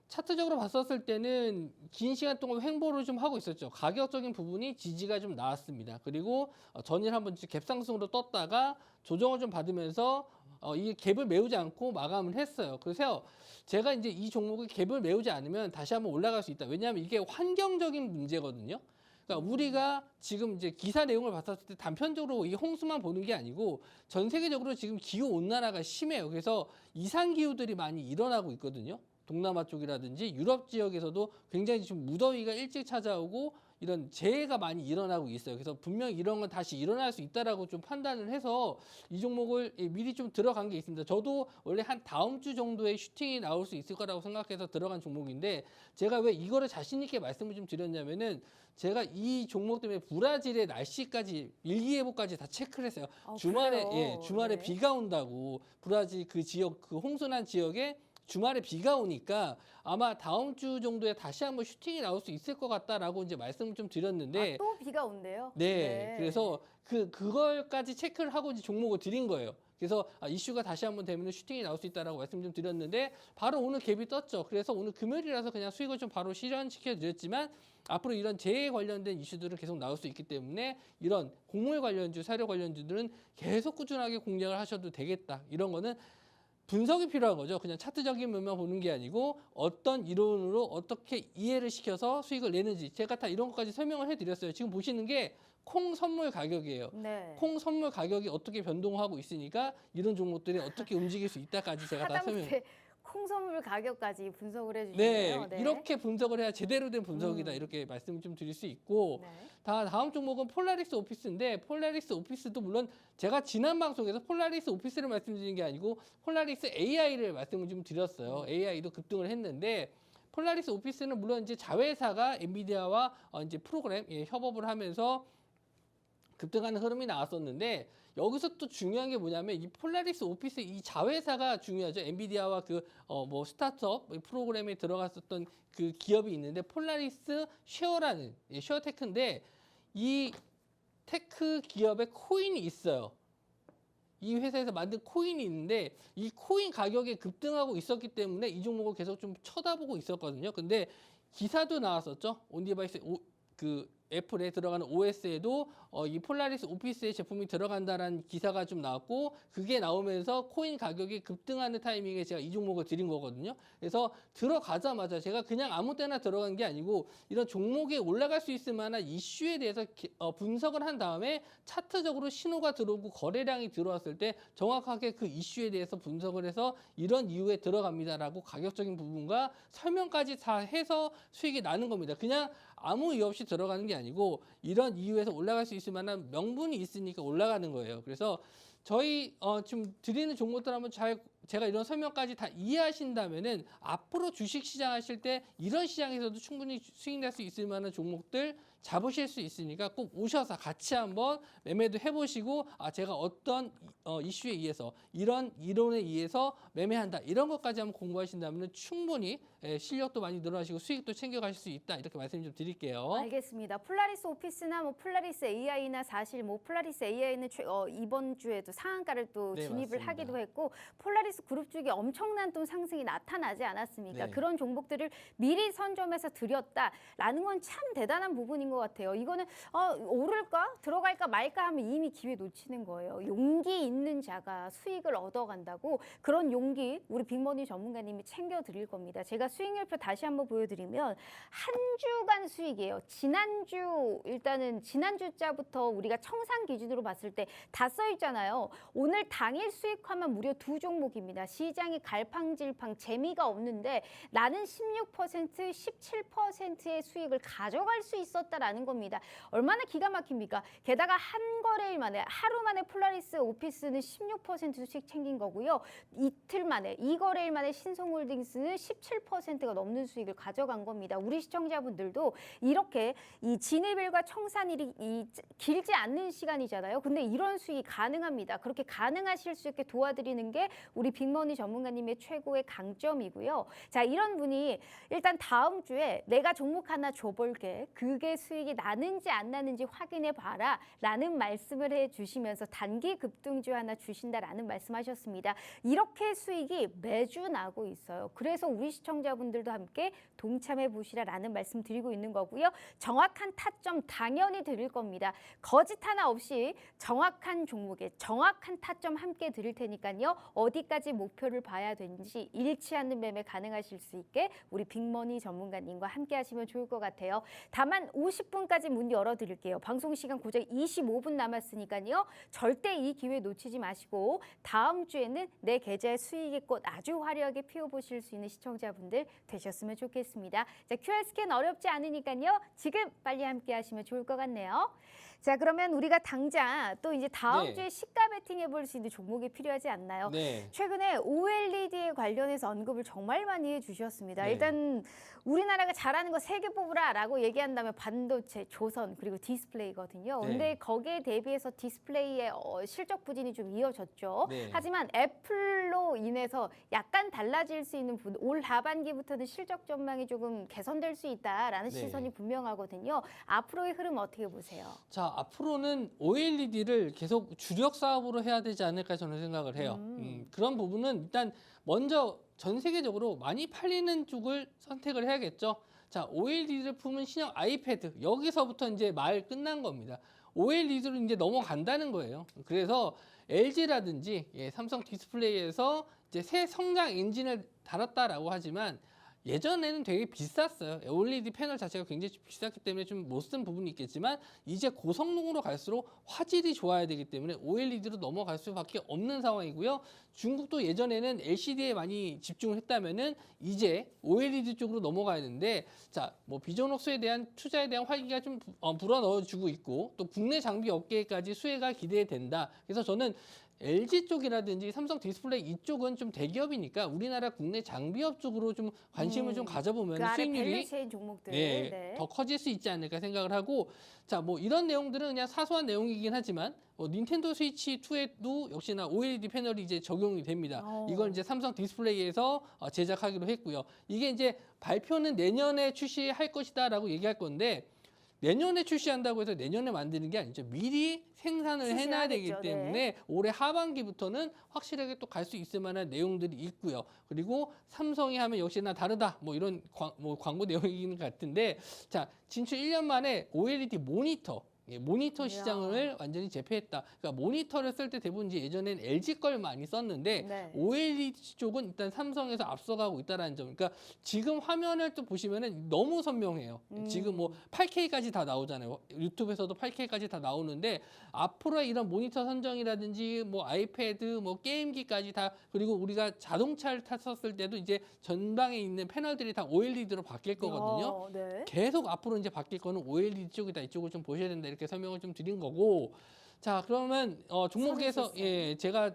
차트적으로 봤었을 때는 긴 시간 동안 횡보를 좀 하고 있었죠. 가격적인 부분이 지지가 좀 나왔습니다. 그리고 전일 한번 갭상승으로 떴다가 조정을 좀 받으면서 이 갭을 메우지 않고 마감을 했어요. 그래서 제가 이제 이 종목을 갭을 메우지 않으면 다시 한번 올라갈 수 있다. 왜냐하면 이게 환경적인 문제거든요. 그러니까 우리가 지금 이제 기사 내용을 봤었을 때 단편적으로 이 홍수만 보는 게 아니고 전 세계적으로 지금 기후 온난화가 심해요. 그래서 이상 기후들이 많이 일어나고 있거든요. 동남아 쪽이라든지 유럽 지역에서도 굉장히 좀 무더위가 일찍 찾아오고 이런 재해가 많이 일어나고 있어요. 그래서 분명히 이런 건 다시 일어날 수 있다라고 좀 판단을 해서 이 종목을 미리 좀 들어간 게 있습니다. 저도 원래 한 다음 주 정도에 슈팅이 나올 수 있을 거라고 생각해서 들어간 종목인데 제가 왜 이거를 자신 있게 말씀을 좀 드렸냐면은 제가 이 종목 때문에 브라질의 날씨까지 일기예보까지 다 체크를 했어요. 주말에 그래요? 주말에 네. 비가 온다고 브라질 그 지역 그 홍수난 지역에 주말에 비가 오니까 아마 다음 주 정도에 다시 한번 슈팅이 나올 수 있을 것 같다라고 이제 말씀을 좀 드렸는데 또 비가 온대요? 네. 그래서 그걸까지 체크를 하고 이제 종목을 드린 거예요. 그래서 이슈가 다시 한번 되면 슈팅이 나올 수 있다라고 말씀 좀 드렸는데 바로 오늘 갭이 떴죠. 그래서 오늘 금요일이라서 그냥 수익을 좀 바로 실현시켜 드렸지만 앞으로 이런 재해 관련된 이슈들은 계속 나올 수 있기 때문에 이런 곡물 관련주, 사료 관련주들은 계속 꾸준하게 공략을 하셔도 되겠다. 이런 거는 분석이 필요한 거죠. 그냥 차트적인 면만 보는 게 아니고 어떤 이론으로 어떻게 이해를 시켜서 수익을 내는지 제가 다 이런 것까지 설명을 해드렸어요. 지금 보시는 게 콩 선물 가격이에요. 네. 콩 선물 가격이 어떻게 변동하고 있으니까 이런 종목들이 어떻게 움직일 수 있다까지 제가 다 설명. 하다못해 콩선물 가격까지 분석을 해주시네요. 네, 이렇게 분석을 해야 제대로 된 분석이다 이렇게 말씀을 좀 드릴 수 있고 네. 다음 종목은 폴라리스 오피스인데 폴라리스 오피스도 물론 제가 지난 방송에서 폴라리스 오피스를 말씀드린 게 아니고 폴라리스 AI를 말씀을 좀 드렸어요. AI도 급등을 했는데 폴라리스 오피스는 물론 이제 자회사가 엔비디아와 이제 프로그램 협업을 하면서 급등하는 흐름이 나왔었는데 여기서 또 중요한 게 뭐냐면 이 폴라리스 오피스 이 자회사가 중요하죠. 엔비디아와 그 뭐 스타트업 프로그램에 들어갔었던 그 기업이 있는데 폴라리스 쉐어라는 쉐어테크인데 이 테크 기업의 코인이 있어요. 이 회사에서 만든 코인이 있는데 이 코인 가격이 급등하고 있었기 때문에 이 종목을 계속 좀 쳐다보고 있었거든요. 근데 기사도 나왔었죠. 온디바이스 그 애플에 들어가는 OS에도 이 폴라리스 오피스의 제품이 들어간다라는 기사가 좀 나왔고 그게 나오면서 코인 가격이 급등하는 타이밍에 제가 이 종목을 드린 거거든요. 그래서 들어가자마자 제가 그냥 아무 때나 들어간 게 아니고 이런 종목에 올라갈 수 있을 만한 이슈에 대해서 분석을 한 다음에 차트적으로 신호가 들어오고 거래량이 들어왔을 때 정확하게 그 이슈에 대해서 분석을 해서 이런 이유에 들어갑니다라고 가격적인 부분과 설명까지 다 해서 수익이 나는 겁니다. 그냥 아무 이유 없이 들어가는 게 아니고 이런 이유에서 올라갈 수 있을 만한 명분이 있으니까 올라가는 거예요. 그래서 저희 지금 드리는 종목들 한번 제가 이런 설명까지 다 이해하신다면은 앞으로 주식 시장 하실 때 이런 시장에서도 충분히 수익 낼 수 있을 만한 종목들 잡으실 수 있으니까 꼭 오셔서 같이 한번 매매도 해보시고 제가 어떤 이슈에 의해서 이런 이론에 의해서 매매한다 이런 것까지 한번 공부하신다면 충분히 실력도 많이 늘어나시고 수익도 챙겨가실 수 있다 이렇게 말씀 좀 드릴게요. 알겠습니다. 폴라리스 오피스나 뭐 폴라리스 AI나 사실 뭐 폴라리스 AI는 이번 주에도 상한가를 또 네, 진입을 맞습니다. 하기도 했고 폴라리스 그룹 쪽에 엄청난 또 상승이 나타나지 않았습니까? 네. 그런 종목들을 미리 선점해서 드렸다라는 건 참 대단한 부분인 것 같아요. 이거는 오를까 들어갈까 말까 하면 이미 기회 놓치는 거예요. 용기 있는 자가 수익을 얻어간다고 그런 용기 우리 빅머니 전문가님이 챙겨 드릴 겁니다. 제가 수익률표 다시 한번 보여드리면 한 주간 수익이에요. 일단은 지난주자부터 우리가 청산 기준으로 봤을 때 다 써 있잖아요. 오늘 당일 수익하면 무려 2종목입니다. 시장이 갈팡질팡 재미가 없는데 나는 16%, 17%의 수익을 가져갈 수 있었다라는 겁니다. 얼마나 기가 막힙니까? 게다가 한 거래일 만에 하루 만에 폴라리스 오피스는 16% 수익 챙긴 거고요. 이틀 만에 이 거래일 만에 신성홀딩스는 17%가 넘는 수익을 가져간 겁니다. 우리 시청자분들도 이렇게 이 진입일과 청산일이 길지 않는 시간이잖아요. 근데 이런 수익이 가능합니다. 그렇게 가능하실 수 있게 도와드리는 게 우리 빅머니 전문가님의 최고의 강점이고요. 자, 이런 분이 일단 다음 주에 내가 종목 하나 줘볼게. 그게 수익이 나는지 안 나는지 확인해 봐라 라는 말씀을 해주시면서 단기 급등주 하나 주신다라는 말씀하셨습니다. 이렇게 수익이 매주 나고 있어요. 그래서 우리 시청자분들도 함께 동참해 보시라라는 말씀 드리고 있는 거고요. 정확한 타점 당연히 드릴 겁니다. 거짓 하나 없이 정확한 종목에 정확한 타점 함께 드릴 테니까요. 어디까지 목표를 봐야 되는지 잃지 않는 매매 가능하실 수 있게 우리 빅머니 전문가님과 함께 하시면 좋을 것 같아요. 다만 50분까지 문 열어드릴게요. 방송 시간 고작 25분 남았으니까요. 절대 이 기회 놓치지 마시고 다음 주에는 내 계좌의 수익의 꽃 아주 화려하게 피워보실 수 있는 시청자분들 되셨으면 좋겠습니다. 자, QR 스캔 어렵지 않으니까요. 지금 빨리 함께 하시면 좋을 것 같네요. 자, 그러면 우리가 당장 또 이제 다음 주에 시가 베팅 해볼 수 있는 종목이 필요하지 않나요? 네. 최근에 OLED에 관련해서 언급을 정말 많이 해주셨습니다. 네. 일단 우리나라가 잘하는 거 3개 뽑으라라고 얘기한다면 반도체, 조선 그리고 디스플레이거든요. 네. 근데 거기에 대비해서 디스플레이의 실적 부진이 좀 이어졌죠. 네. 하지만 애플로 인해서 약간 달라질 수 있는 부분, 올 하반기부터는 실적 전망이 조금 개선될 수 있다라는 네. 시선이 분명하거든요. 앞으로의 흐름 어떻게 보세요? 자, 앞으로는 OLED를 계속 주력 사업으로 해야 되지 않을까 저는 생각을 해요. 그런 부분은 일단 먼저 전 세계적으로 많이 팔리는 쪽을 선택을 해야겠죠. 자, OLED를 품은 신형 아이패드 여기서부터 이제 말 끝난 겁니다. OLED로 이제 넘어간다는 거예요. 그래서 LG라든지 삼성 디스플레이에서 이제 새 성장 엔진을 달았다라고 하지만 예전에는 되게 비쌌어요. OLED 패널 자체가 굉장히 비쌌기 때문에 좀 못 쓴 부분이 있겠지만 이제 고성능으로 갈수록 화질이 좋아야 되기 때문에 OLED로 넘어갈 수밖에 없는 상황이고요. 중국도 예전에는 LCD에 많이 집중을 했다면은 이제 OLED 쪽으로 넘어가야 되는데 자, 뭐 비전옥소에 대한 투자에 대한 활기가 좀 불어넣어주고 있고 또 국내 장비 업계까지 수혜가 기대된다. 그래서 저는 LG 쪽이라든지 삼성 디스플레이 이쪽은 좀 대기업이니까 우리나라 국내 장비업 쪽으로 좀 관심을 좀 가져보면 그 아래 수익률이 밸류체인 종목들. 네, 네. 더 커질 수 있지 않을까 생각을 하고 자, 뭐 이런 내용들은 그냥 사소한 내용이긴 하지만 닌텐도 스위치 2에도 역시나 OLED 패널이 이제 적용이 됩니다. 이걸 이제 삼성 디스플레이에서 제작하기로 했고요. 이게 이제 발표는 내년에 출시할 것이다라고 얘기할 건데 내년에 출시한다고 해서 내년에 만드는 게 아니죠. 미리 생산을 해놔야 되기 출시해야겠죠. 때문에 네. 올해 하반기부터는 확실하게 또 갈 수 있을 만한 내용들이 있고요. 그리고 삼성이 하면 역시나 다르다. 뭐 이런 광고 내용이긴 같은데 자, 진출 1년 만에 OLED 모니터 시장을 완전히 제패했다. 그러니까 모니터를 쓸 때 대부분 이제 예전엔 LG 걸 많이 썼는데 네. OLED 쪽은 일단 삼성에서 앞서가고 있다는 점. 그러니까 지금 화면을 또 보시면은 너무 선명해요. 지금 뭐 8K까지 다 나오잖아요. 유튜브에서도 8K까지 다 나오는데 앞으로의 이런 모니터 선정이라든지 뭐 아이패드, 뭐 게임기까지 다 그리고 우리가 자동차를 탔었을 때도 이제 전방에 있는 패널들이 다 OLED로 바뀔 거거든요. 네. 계속 앞으로 이제 바뀔 거는 OLED 쪽이다. 이쪽을 좀 보셔야 된다. 이렇게 설명을 좀 드린 거고. 자, 그러면 종목에서 선희 제가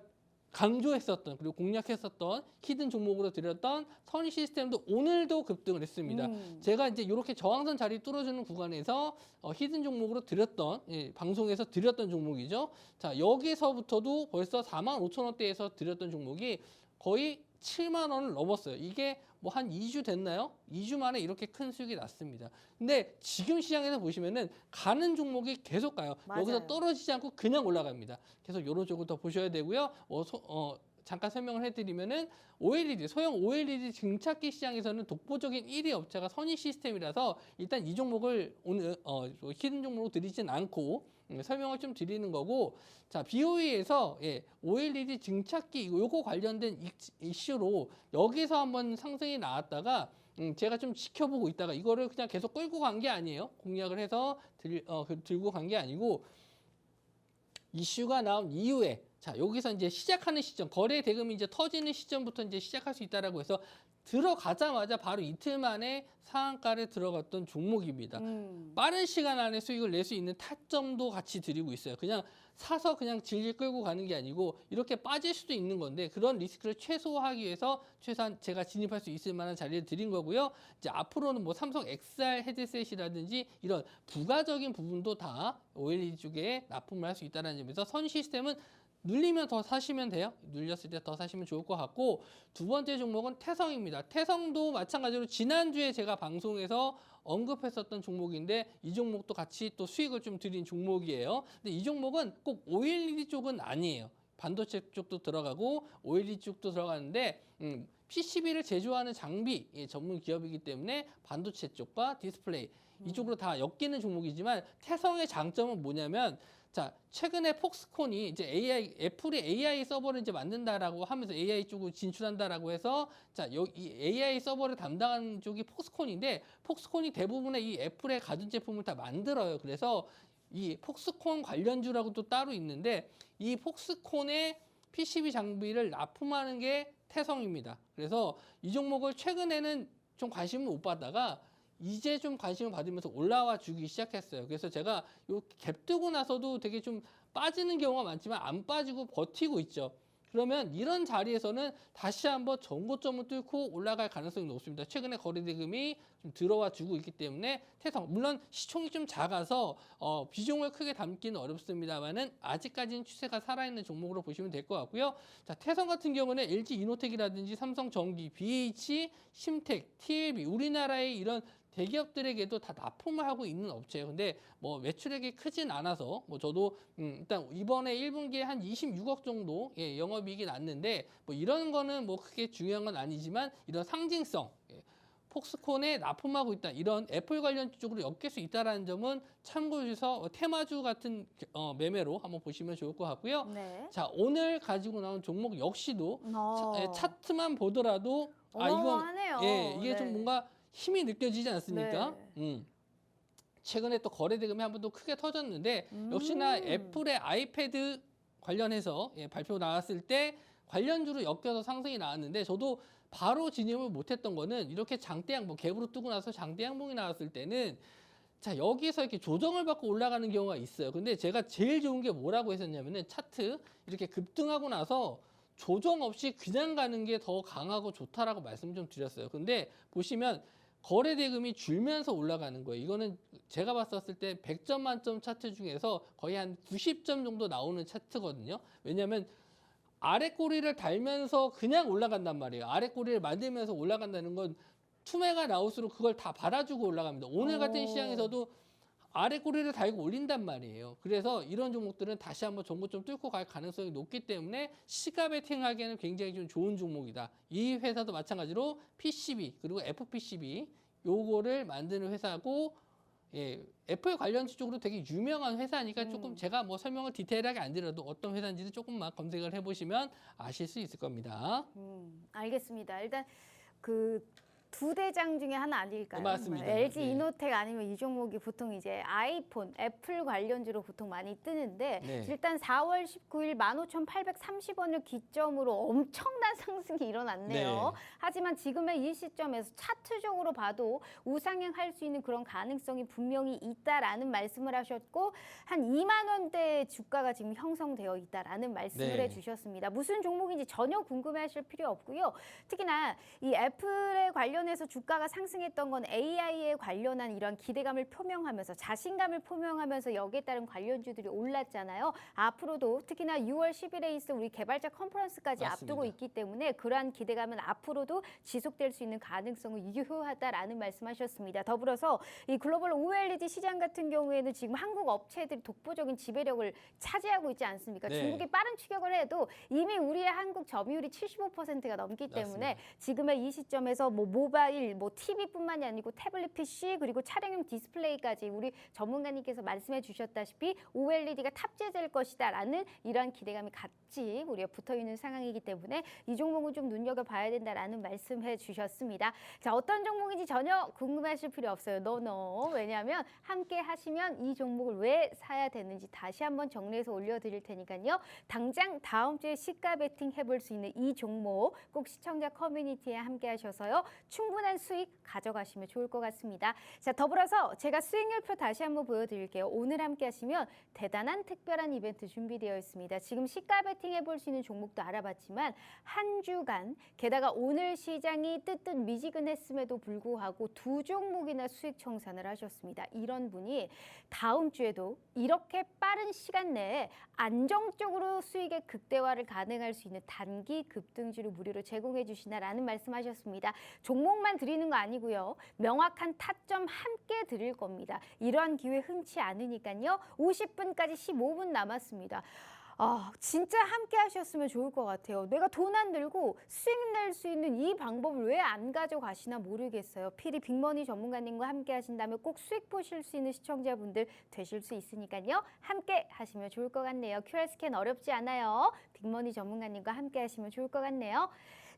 강조했었던 그리고 공략했었던 히든 종목으로 드렸던 선희 시스템도 오늘도 급등을 했습니다. 제가 이제 이렇게 저항선 자리 뚫어주는 구간에서 히든 종목으로 드렸던 방송에서 드렸던 종목이죠. 자, 여기서부터도 벌써 45,000원대에서 드렸던 종목이 거의 7만 원을 넘었어요. 이게 뭐 한 2주 됐나요? 2주 만에 이렇게 큰 수익이 났습니다. 근데 지금 시장에서 보시면은 가는 종목이 계속 가요. 맞아요. 여기서 떨어지지 않고 그냥 올라갑니다. 그래서 이런 쪽을 더 보셔야 되고요. 잠깐 설명을 해드리면은 OLED, 소형 OLED 증착기 시장에서는 독보적인 1위 업체가 선희 시스템이라서 일단 이 종목을 오늘 히든 종목으로 드리진 않고 설명을 좀 드리는 거고 자 BOE에서 OLED 증착기 요거 관련된 이슈로 여기서 한번 상승이 나왔다가 제가 좀 지켜보고 있다가 이거를 그냥 계속 끌고 간 게 아니에요. 공략을 해서 들고 간 게 아니고 이슈가 나온 이후에 자 여기서 이제 시작하는 시점 거래 대금이 이제 터지는 시점부터 이제 시작할 수 있다라고 해서 들어가자마자 바로 이틀 만에 상한가를 들어갔던 종목입니다. 빠른 시간 안에 수익을 낼 수 있는 타점도 같이 드리고 있어요. 그냥 사서 그냥 질질 끌고 가는 게 아니고 이렇게 빠질 수도 있는 건데 그런 리스크를 최소화하기 위해서 최소한 제가 진입할 수 있을 만한 자리를 드린 거고요. 이제 앞으로는 뭐 삼성 XR 헤드셋이라든지 이런 부가적인 부분도 다 OLED 쪽에 납품을 할 수 있다는 점에서 선 시스템은 눌리면 더 사시면 돼요. 눌렸을 때 더 사시면 좋을 것 같고 두 번째 종목은 태성입니다. 태성도 마찬가지로 지난주에 제가 방송에서 언급했었던 종목인데 이 종목도 같이 또 수익을 좀 드린 종목이에요. 근데 이 종목은 꼭 OLED 쪽은 아니에요. 반도체 쪽도 들어가고 OLED 쪽도 들어가는데 PCB를 제조하는 장비 전문 기업이기 때문에 반도체 쪽과 디스플레이 이쪽으로 다 엮이는 종목이지만 태성의 장점은 뭐냐면 자, 최근에 폭스콘이 이제 애플이 AI 서버를 이제 만든다라고 하면서 AI 쪽으로 진출한다라고 해서 자, 이 AI 서버를 담당하는 쪽이 폭스콘인데 폭스콘이 대부분의 이 애플의 가전제품을 다 만들어요. 그래서 이 폭스콘 관련주라고 또 따로 있는데 이 폭스콘의 PCB 장비를 납품하는 게 태성입니다. 그래서 이 종목을 최근에는 좀 관심을 못 받다가 이제 좀 관심을 받으면서 올라와 주기 시작했어요. 그래서 제가 요 갭 뜨고 나서도 되게 좀 빠지는 경우가 많지만 안 빠지고 버티고 있죠. 그러면 이런 자리에서는 다시 한번 전고점을 뚫고 올라갈 가능성이 높습니다. 최근에 거래대금이 좀 들어와 주고 있기 때문에 태성 물론 시총이 좀 작아서 비중을 크게 담기는 어렵습니다만은 아직까지는 추세가 살아있는 종목으로 보시면 될 것 같고요. 자 태성 같은 경우는 LG 이노텍이라든지 삼성전기, BH, 심텍, TLB 우리나라의 이런 대기업들에게도 다 납품을 하고 있는 업체예요. 근데 뭐 매출액이 크진 않아서 뭐 저도 일단 이번에 1분기에 한 26억 정도 영업이익이 났는데 뭐 이런 거는 뭐 크게 중요한 건 아니지만 이런 상징성 폭스콘에 납품하고 있다 이런 애플 관련 쪽으로 엮일 수 있다라는 점은 참고해서 테마주 같은 매매로 한번 보시면 좋을 것 같고요. 네. 자 오늘 가지고 나온 종목 역시도 차트만 보더라도 어마어마하네요. 이게 좀 뭔가 힘이 느껴지지 않습니까? 네. 최근에 또 거래대금이 한 번 더 크게 터졌는데 역시나 애플의 아이패드 관련해서 발표 나왔을 때 관련주로 엮여서 상승이 나왔는데 저도 바로 진입을 못했던 거는 이렇게 장대양 갭으로 뜨고 나서 장대양봉이 나왔을 때는 자, 여기서 이렇게 조정을 받고 올라가는 경우가 있어요. 근데 제가 제일 좋은 게 뭐라고 했었냐면은 차트 이렇게 급등하고 나서 조정 없이 그냥 가는 게 더 강하고 좋다라고 말씀 좀 드렸어요. 근데 보시면 거래 대금이 줄면서 올라가는 거예요. 이거는 제가 봤었을 때 100점 만점 차트 중에서 거의 한 90점 정도 나오는 차트거든요. 왜냐하면 아래 꼬리를 달면서 그냥 올라간단 말이에요. 아래 꼬리를 만들면서 올라간다는 건 투매가 나올수록 그걸 다 받아주고 올라갑니다. 오늘 같은 시장에서도 아래 꼬리를 달고 올린단 말이에요. 그래서 이런 종목들은 다시 한번 정보 좀 뚫고 갈 가능성이 높기 때문에 시가 베팅하기에는 굉장히 좀 좋은 종목이다. 이 회사도 마찬가지로 PCB 그리고 FPCB 요거를 만드는 회사고 예, 애플 관련주 쪽으로 되게 유명한 회사니까 조금 제가 뭐 설명을 디테일하게 안 드려도 어떤 회사인지는 조금만 검색을 해보시면 아실 수 있을 겁니다. 알겠습니다. 일단 그 두 대장 중에 하나 아닐까요? 맞습니다. LG 네. 이노텍 아니면 이 종목이 보통 이제 아이폰, 애플 관련주로 보통 많이 뜨는데 네. 일단 4월 19일 15,830원을 기점으로 엄청난 상승이 일어났네요. 네. 하지만 지금의 이 시점에서 차트적으로 봐도 우상향할 수 있는 그런 가능성이 분명히 있다라는 말씀을 하셨고 한 2만 원대 주가가 지금 형성되어 있다라는 말씀을 네. 해주셨습니다. 무슨 종목인지 전혀 궁금해하실 필요 없고요. 특히나 이 애플에 관련해서 주가가 상승했던 건 AI에 관련한 이런 기대감을 표명하면서 자신감을 표명하면서 여기에 따른 관련주들이 올랐잖아요. 앞으로도 특히나 6월 10일에 있을 우리 개발자 컨퍼런스까지 맞습니다. 앞두고 있기 때문에 그러한 기대감은 앞으로도 지속될 수 있는 가능성은 유효하다라는 말씀하셨습니다. 더불어서 이 글로벌 OLED 시장 같은 경우에는 지금 한국 업체들이 독보적인 지배력을 차지하고 있지 않습니까? 네. 중국이 빠른 추격을 해도 이미 우리의 한국 점유율이 75%가 넘기 때문에 맞습니다. 지금의 이 시점에서 뭐 모바일, 뭐 TV뿐만이 아니고 태블릿 PC 그리고 차량용 디스플레이까지 우리 전문가님께서 말씀해 주셨다시피 OLED가 탑재될 것이다라는 이러한 기대감이 같이 우리가 붙어 있는 상황이기 때문에 이 종목은 좀 눈여겨봐야 된다라는 말씀해 주셨습니다. 자, 어떤 종목인지 전혀 궁금해하실 필요 없어요. 노노. 왜냐하면 함께 하시면 이 종목을 왜 사야 되는지 다시 한번 정리해서 올려드릴 테니까요. 당장 다음 주에 시가 베팅 해볼 수 있는 이 종목 꼭 시청자 커뮤니티에 함께 하셔서요. 충분한 수익 가져가시면 좋을 것 같습니다. 자, 더불어서 제가 수익률표 다시 한번 보여드릴게요. 오늘 함께 하시면 대단한 특별한 이벤트 준비되어 있습니다. 지금 시가 베팅 해볼 수 있는 종목도 알아봤지만 한 주간 게다가 오늘 시장이 뜨뜻미지근했음에도 불구하고 두 종목이나 수익 청산을 하셨습니다. 이런 분이 다음 주에도 이렇게 빠른 시간 내에 안정적으로 수익의 극대화를 가능할 수 있는 단기 급등주를 무료로 제공해 주시나라는 말씀하셨습니다. 종목만 드리는 거 아니고요. 명확한 타점 함께 드릴 겁니다. 이러한 기회 흔치 않으니까요. 50분까지 15분 남았습니다. 진짜 함께 하셨으면 좋을 것 같아요. 내가 돈 안 들고 수익 낼 수 있는 이 방법을 왜 안 가져가시나 모르겠어요. PD 빅머니 전문가님과 함께 하신다면 꼭 수익 보실 수 있는 시청자분들 되실 수 있으니까요. 함께 하시면 좋을 것 같네요. QR 스캔 어렵지 않아요. 빅머니 전문가님과 함께 하시면 좋을 것 같네요.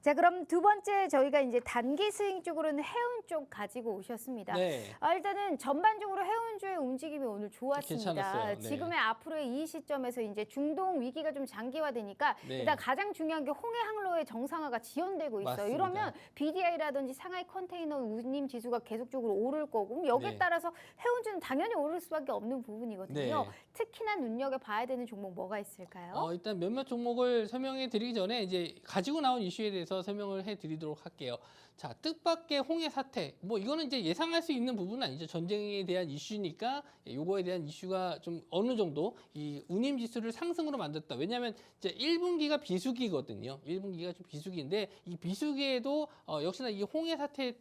자, 그럼 두 번째 저희가 이제 단기 스윙 쪽으로는 해운 쪽 가지고 오셨습니다. 네. 일단은 전반적으로 해운주의 움직임이 오늘 좋았습니다. 괜찮았어요. 네. 지금의 앞으로의 이 시점에서 이제 중동 위기가 좀 장기화되니까 네. 일단 가장 중요한 게 홍해 항로의 정상화가 지연되고 있어요. 맞습니다. 이러면 BDI라든지 상하이 컨테이너 운임 지수가 계속적으로 오를 거고 여기에 네. 따라서 해운주는 당연히 오를 수밖에 없는 부분이거든요. 네. 특히나 눈여겨봐야 되는 종목 뭐가 있을까요? 일단 몇몇 종목을 설명해 드리기 전에 이제 가지고 나온 이슈에 대해서 설명을 해 드리도록 할게요. 자, 뜻밖의 홍해 사태. 뭐 이거는 이제 예상할 수 있는 부분은 아니죠. 전쟁에 대한 이슈니까 요거에 대한 이슈가 좀 어느 정도 이 운임 지수를 상승으로 만들었다. 왜냐하면 이제 1분기가 비수기거든요. 1분기가 좀 비수기인데 이 비수기에도 역시나 이 홍해 사태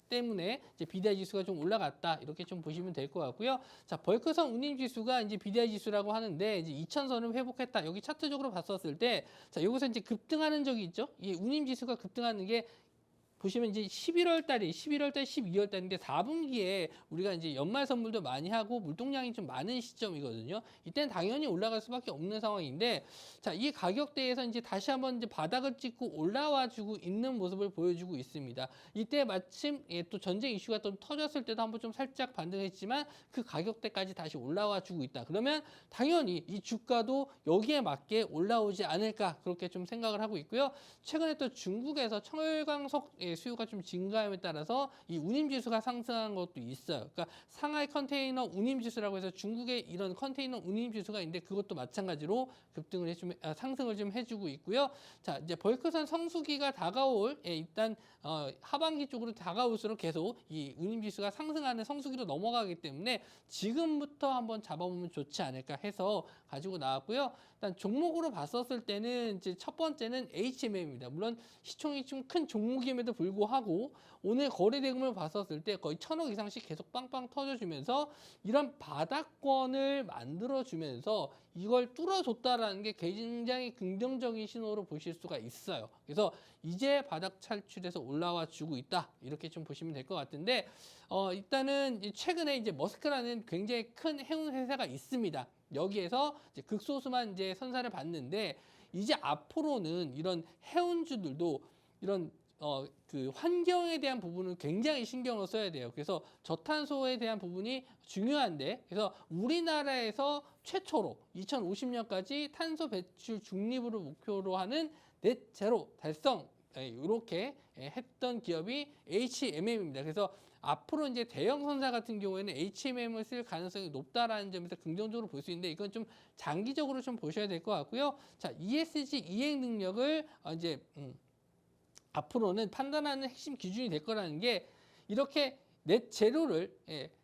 때문에 이제 BDI 지수가 좀 올라갔다 이렇게 좀 보시면 될 것 같고요. 자, 벌크선 운임 지수가 이제 BDI 지수라고 하는데 이제 2,000선을 회복했다. 여기 차트적으로 봤었을 때, 자, 여기서 이제 급등하는 적이 있죠. 이 운임 지수가 급등하는 게 보시면 이제 11월 달, 12월 달인데 4분기에 우리가 이제 연말 선물도 많이 하고 물동량이 좀 많은 시점이거든요. 이때는 당연히 올라갈 수밖에 없는 상황인데, 자, 이 가격대에서 이제 다시 한번 이제 바닥을 찍고 올라와주고 있는 모습을 보여주고 있습니다. 이때 마침 또 전쟁 이슈가 좀 터졌을 때도 한번 좀 살짝 반등했지만 그 가격대까지 다시 올라와주고 있다. 그러면 당연히 이 주가도 여기에 맞게 올라오지 않을까 그렇게 좀 생각을 하고 있고요. 최근에 또 중국에서 철광석 수요가 좀 증가함에 따라서 이 운임지수가 상승한 것도 있어요. 그러니까 상하이 컨테이너 운임지수라고 해서 중국의 이런 컨테이너 운임지수가 있는데 그것도 마찬가지로 급등을 상승을 좀 해주고 있고요. 자, 이제 벌크선 성수기가 다가올 일단 하반기 쪽으로 다가올수록 계속 이 운임지수가 상승하는 성수기로 넘어가기 때문에 지금부터 한번 잡아보면 좋지 않을까 해서 가지고 나왔고요. 일단 종목으로 봤었을 때는 이제 첫 번째는 HMM입니다. 물론 시총이 좀 큰 종목임에도 불구하고 오늘 거래 대금을 봤었을 때 거의 1,000억 이상씩 계속 빵빵 터져주면서 이런 바닥권을 만들어주면서 이걸 뚫어줬다라는 게 굉장히 긍정적인 신호로 보실 수가 있어요. 그래서 이제 바닥 탈출해서 올라와 주고 있다. 이렇게 좀 보시면 될 것 같은데 일단은 최근에 이제 머스크라는 굉장히 큰 해운 회사가 있습니다. 여기에서 이제 극소수만 이제 선사를 받는데 이제 앞으로는 이런 해운주들도 이런 그 환경에 대한 부분을 굉장히 신경을 써야 돼요. 그래서 저탄소에 대한 부분이 중요한데 그래서 우리나라에서 최초로 2050년까지 탄소 배출 중립을 목표로 하는 넷 제로 달성 이렇게 했던 기업이 HMM입니다. 그래서 앞으로 이제 대형 선사 같은 경우에는 HMM을 쓸 가능성이 높다라는 점에서 긍정적으로 볼 수 있는데 이건 좀 장기적으로 좀 보셔야 될 것 같고요. 자, ESG 이행 능력을 이제 앞으로는 판단하는 핵심 기준이 될 거라는 게 이렇게 넷 제로를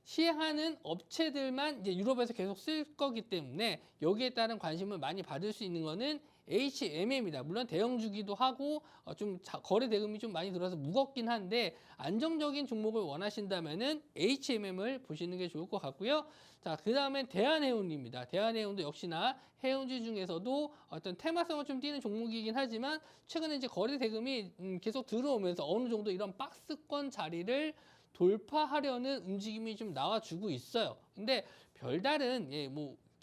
시행하는 업체들만 이제 유럽에서 계속 쓸 거기 때문에 여기에 따른 관심을 많이 받을 수 있는 거는 HMM입니다. 물론 대형주기도 하고 좀 거래 대금이 좀 많이 들어서 무겁긴 한데 안정적인 종목을 원하신다면은 HMM을 보시는 게 좋을 것 같고요. 자, 그 다음에 대한해운입니다. 대한해운도 역시나 해운주 중에서도 어떤 테마성을 좀 띠는 종목이긴 하지만 최근에 이제 거래 대금이 계속 들어오면서 어느 정도 이런 박스권 자리를 돌파하려는 움직임이 좀 나와주고 있어요. 근데 별다른